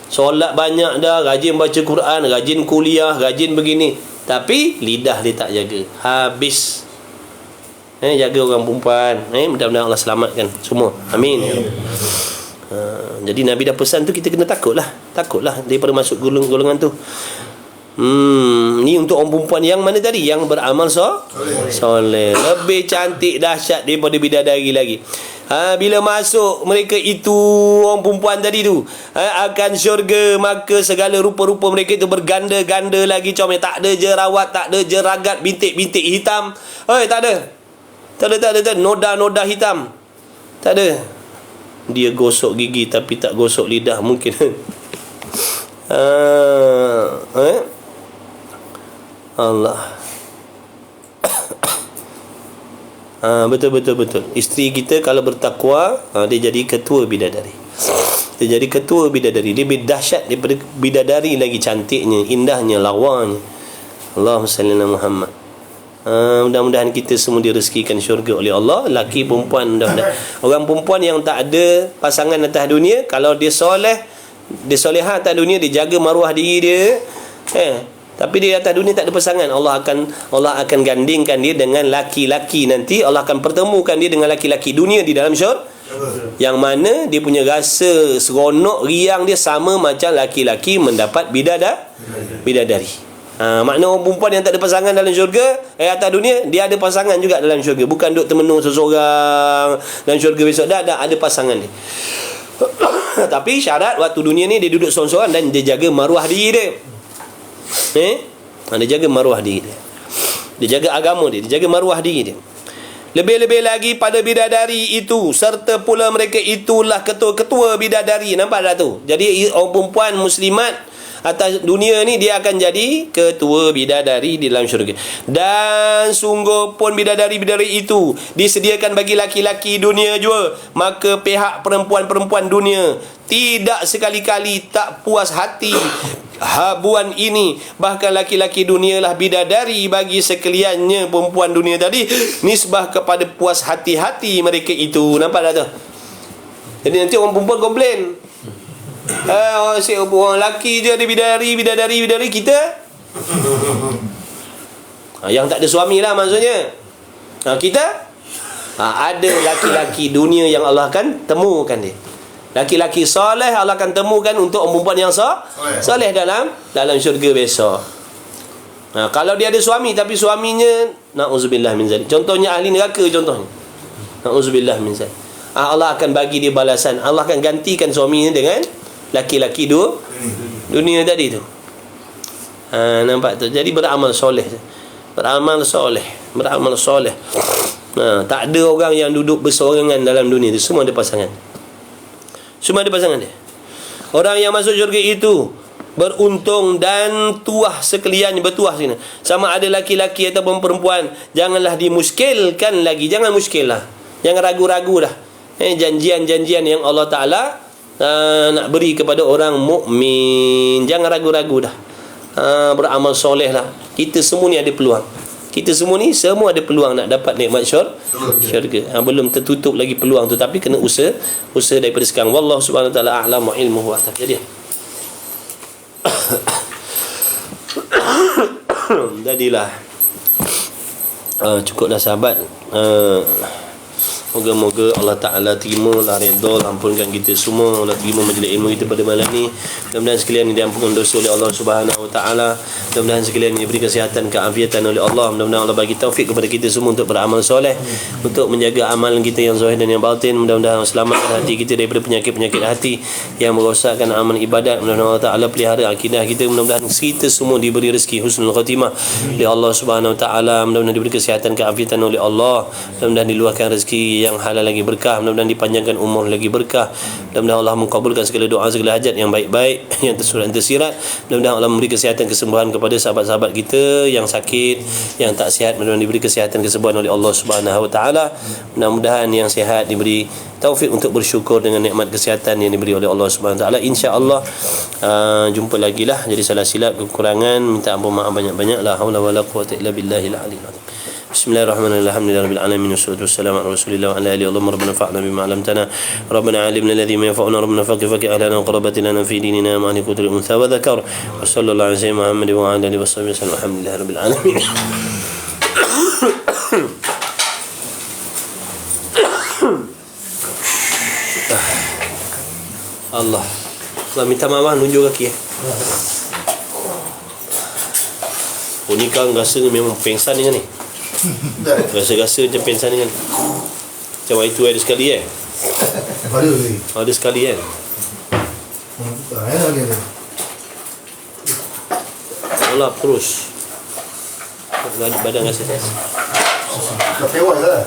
solat banyak dah, rajin baca Quran, rajin kuliah, rajin begini, tapi lidah dia tak jaga. Habis. Jaga orang perempuan. Mudah-mudahan Allah selamatkan semua. Amin. Jadi Nabi dah pesan tu, kita kena takutlah daripada masuk golongan tu. Ni untuk orang perempuan yang mana tadi? Yang beramal soleh. Lebih cantik dahsyat daripada bidadari lagi. Bila masuk mereka itu, orang perempuan tadi tu, akan syurga, maka segala rupa-rupa mereka itu berganda-ganda lagi comel. Tak ada jerawat, tak ada jeragat, bintik-bintik hitam. Tak ada noda-noda hitam. Tak ada. Dia gosok gigi tapi tak gosok lidah mungkin. Allah. Betul. Isteri kita kalau bertakwa, dia jadi ketua bidadari. Dia lebih dahsyat daripada bidadari lagi, cantiknya, indahnya, lawanya. Allahumma salli ala Muhammad. Mudah-mudahan kita semua direzekikan syurga oleh Allah, laki perempuan. Mudah-mudahan orang perempuan yang tak ada pasangan atas dunia, kalau dia soleh, dia solehah atas dunia, dia jaga maruah diri dia, Tapi di atas dunia tak ada pasangan. Allah akan gandingkan dia dengan laki-laki nanti. Allah akan pertemukan dia dengan laki-laki dunia di dalam syurga, yang mana dia punya rasa seronok riang dia sama macam laki-laki mendapat bidadari. Makna orang perempuan yang tak ada pasangan dalam syurga, atas dunia, dia ada pasangan juga dalam syurga. Bukan duduk termenung seseorang dalam syurga besok. Dah ada pasangan dia. Tapi syarat waktu dunia ni dia duduk seorang-seorang dan dia jaga maruah diri dia. Dia jaga maruah diri dia. Dia jaga agama dia, dia jaga maruah diri dia. Lebih-lebih lagi pada bidadari itu, serta pula mereka itulah ketua-ketua bidadari. Nampak tak tu? Jadi orang perempuan muslimat atas dunia ni, dia akan jadi ketua bidadari di dalam syurga. Dan sungguh pun bidadari-bidadari itu disediakan bagi laki-laki dunia jua, maka pihak perempuan-perempuan dunia tidak sekali-kali tak puas hati habuan ini. Bahkan laki-laki dunia lah bidadari bagi sekaliannya perempuan dunia tadi, nisbah kepada puas hati-hati mereka itu. Nampak tak tu? Jadi nanti orang perempuan komplain, orang lelaki je ada bidadari kita. Yang tak ada suami lah maksudnya. Kita ada laki-laki dunia yang Allah akan temukan dia. Laki-laki soleh Allah akan temukan untuk orang perempuan yang soleh dalam syurga besok. Kalau dia ada suami tapi suaminya na'udzubillah min zalik, contohnya ahli neraka contohnya, na'udzubillah min zalik, Allah akan bagi dia balasan. Allah akan gantikan suaminya dengan laki-laki dunia tadi tu. Nampak tu. Jadi beramal soleh. Tak ada orang yang duduk berseorangan dalam dunia tu. Semua ada pasangan. Dia. Orang yang masuk syurga itu beruntung dan tuah sekaliannya. Bertuah sini, sama ada laki-laki ataupun perempuan. Janganlah dimuskilkan lagi. Jangan muskil lah, jangan ragu-ragu dah. Janjian-janjian yang Allah Ta'ala nak beri kepada orang mukmin, jangan ragu-ragu dah. Beramal soleh lah. Kita semua ni ada peluang. Kita semua ni ada peluang nak dapat nikmat syurga. Belum tertutup lagi peluang tu, tapi kena usaha daripada sekarang. Wallahu subhanahu wa ta'ala a'lam wa ilmuhu a'lam. Jadi jadilah cukup dah sahabat. Moga-moga Allah Ta'ala terimalah, redha, ampunkan kita semua. Allah terima majlis ilmu kita pada malam ni. Mudah-mudahan sekalian ini diampunkan dosa oleh Allah Subhanahu Wa Ta'ala. Mudah-mudahan sekalian ini diberi kesihatan, keafiatan oleh Allah. Mudah-mudahan Allah bagi taufik kepada kita semua untuk beramal soleh, untuk menjaga amalan kita yang zahir dan yang batin. Mudah-mudahan selamatkan hati kita daripada penyakit-penyakit hati yang merosakkan amal ibadat. Mudah-mudahan Allah Ta'ala pelihara akidah kita. Mudah-mudahan kita semua diberi rezeki husnul khatimah oleh Allah Subhanahu Wa Ta'ala. Mudah-mudahan diberi kesihatan, keafiatan oleh Allah. Mudah-mudahan diluahkan rezeki yang halal lagi berkah. Mudah-mudahan dipanjangkan umur lagi berkah. Mudah-mudahan Allah mengabulkan segala doa, segala hajat yang baik-baik, yang tersurat dan tersirat. Mudah-mudahan Allah memberi kesihatan, kesembuhan kepada sahabat-sahabat kita yang sakit, yang tak sihat. Mudah-mudahan diberi kesihatan, kesembuhan oleh Allah Subhanahu Wa Ta'ala. Mudah-mudahan yang sihat diberi taufik untuk bersyukur dengan nikmat kesihatan yang diberi oleh Allah Subhanahu Wa Ta'ala. InsyaAllah jumpa lagi lah. Jadi salah silap, kekurangan, minta ampun maaf banyak-banyak. La haula wala quwwata illa billahil aliyyil azim. Bismillahirrahmanirrahim. Alhamdulillahirabbil alamin wassalatu wassalamu ala rasulillah wa ala alihi wa rabbana fa'alna bima 'allamtana rabbana 'allimna alladhi ma yanfa'una rabbana faqih ahlana wa qarabatina fi dinina ma nikutul untha wa dhakar wa sallallahu alaihi wa Muhammad wa ala alihi wa sahbihi wasallam. Alhamdulillahirabbil alamin. Allah minta maaf nunjuk kaki. Ni kan rasa memang pengsan dengan ni. Rasa-rasa macam pengsan dengan macam itu ada sekali ada sekali kan. Allah terus badan rasa tes tak tewas lah.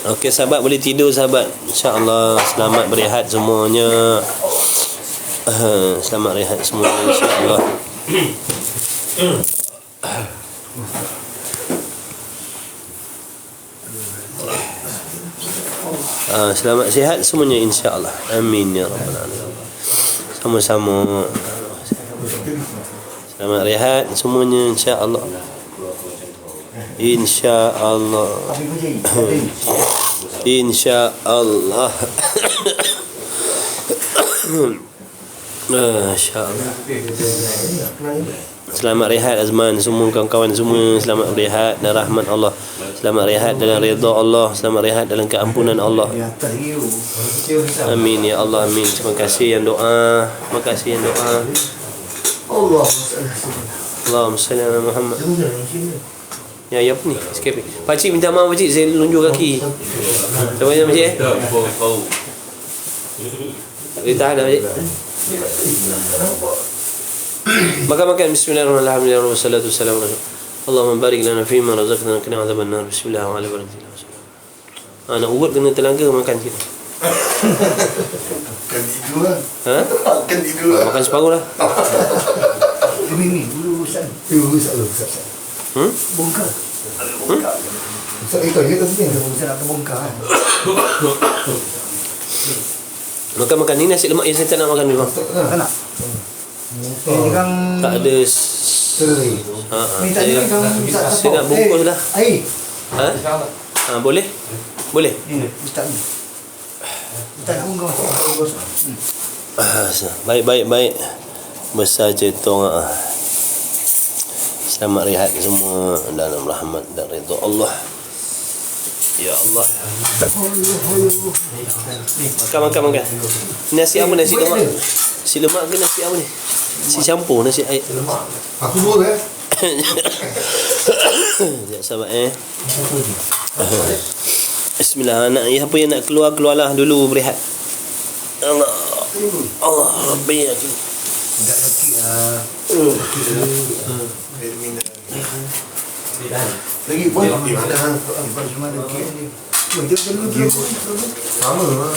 Okey sahabat, boleh tidur sahabat. InsyaAllah selamat berehat semuanya. Selamat rehat semuanya insyaAllah. Selamat sihat semuanya insyaAllah. Amin ya rabbal alamin. Sama-sama. Selamat rehat semuanya insyaAllah. InsyaAllah. InsyaAllah. InsyaAllah. Selamat rehat Azman, semua kawan-kawan semua selamat berehat dan rahmat Allah. Selamat rehat dalam redha Allah, selamat rehat dalam keampunan Allah. Amin ya Allah, amin. Terima kasih yang doa. Terima kasih yang doa. Allahumma salli ala Muhammad. Ya, apa ni? Sikit. Pakcik minta maaf pakcik, saya lunjuk kaki. Apa ni pakcik? Tahan dah pakcik. Makan bismillahirrahmanirrahim wassalatu wassalamu ala Allahumma barik lana fima razaqtana qina adzaban nar bismillahirrahmanirrahim. Nak urut kena tenaga makan sikit. Makan tidur lah. Ha? Makan tidur lah. Makan separuh lah. Ini dulu Ustaz. Ustaz. Bongkar. Ustaz itu dia tu ni. Ustaz nak bongkar kan. Makan ni nasi lemak yang saya tak nak makan dulu. Tak nak. Ini kan Tak ada saya nak bungkus lah. Air. Boleh? Boleh? Ini Ustaz ni. Ustaz nak bungkus. Baik. Besar cetong. Selamat rehat semua dalam rahmat dan ridha Allah. Ya Allah. Makan. Nasi apa? Nasi lemak. Nasi lemak ke nasi apa ni? Nasi campur, nasi air. Aku boleh. Sekejap sahabat Bismillah. Apa yang nak keluarlah dulu berehat. Allah Rabbi. Tak sakit lagi pun cuma ada kek ni. Sama lah.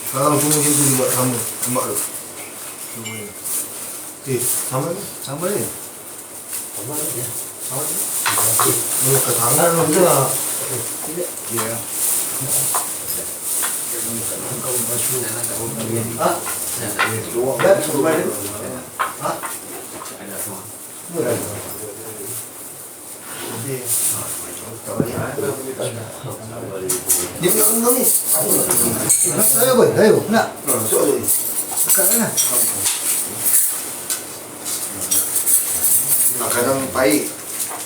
Sekarang semua macam tu buat sama. Lemak tu. Sama ni. Sama ni. Ke tangan lah je lah. Ya. Kau basuh. Dia nak undang ni. Saya apa? Saya nak. Soal ni. Sekarang lah. Makanan pahit.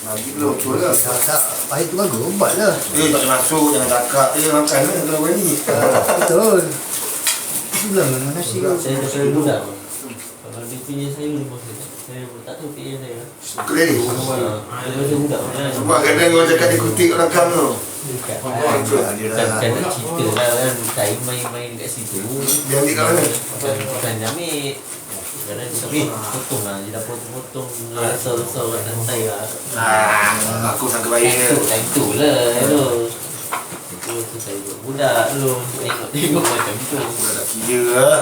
Lagi belum betul lah. Tak. Pahit tu bagus. Ubat lah. Tak masuk. Jangan cakap. Makan lah. Kalau berani. Betul. Bulan mana nasi. Saya budak. Kalau di PA saya tak tahu PA saya. Kelih ni. Saya budak. Sebab kadang orang cakap dia kutip kat belakang tu. Kan nak cerita lah kan. Saya main kat situ. Dia ambil kat mana? Bukan dia ambil. Kadang dia potong lah. Dia dah potong-potong. Rasau-rasau kat lantai lah. Aku sangka baik dia. Itu lah. Itu saya budak dulu. Tengok macam tu. Budak tak kira lah.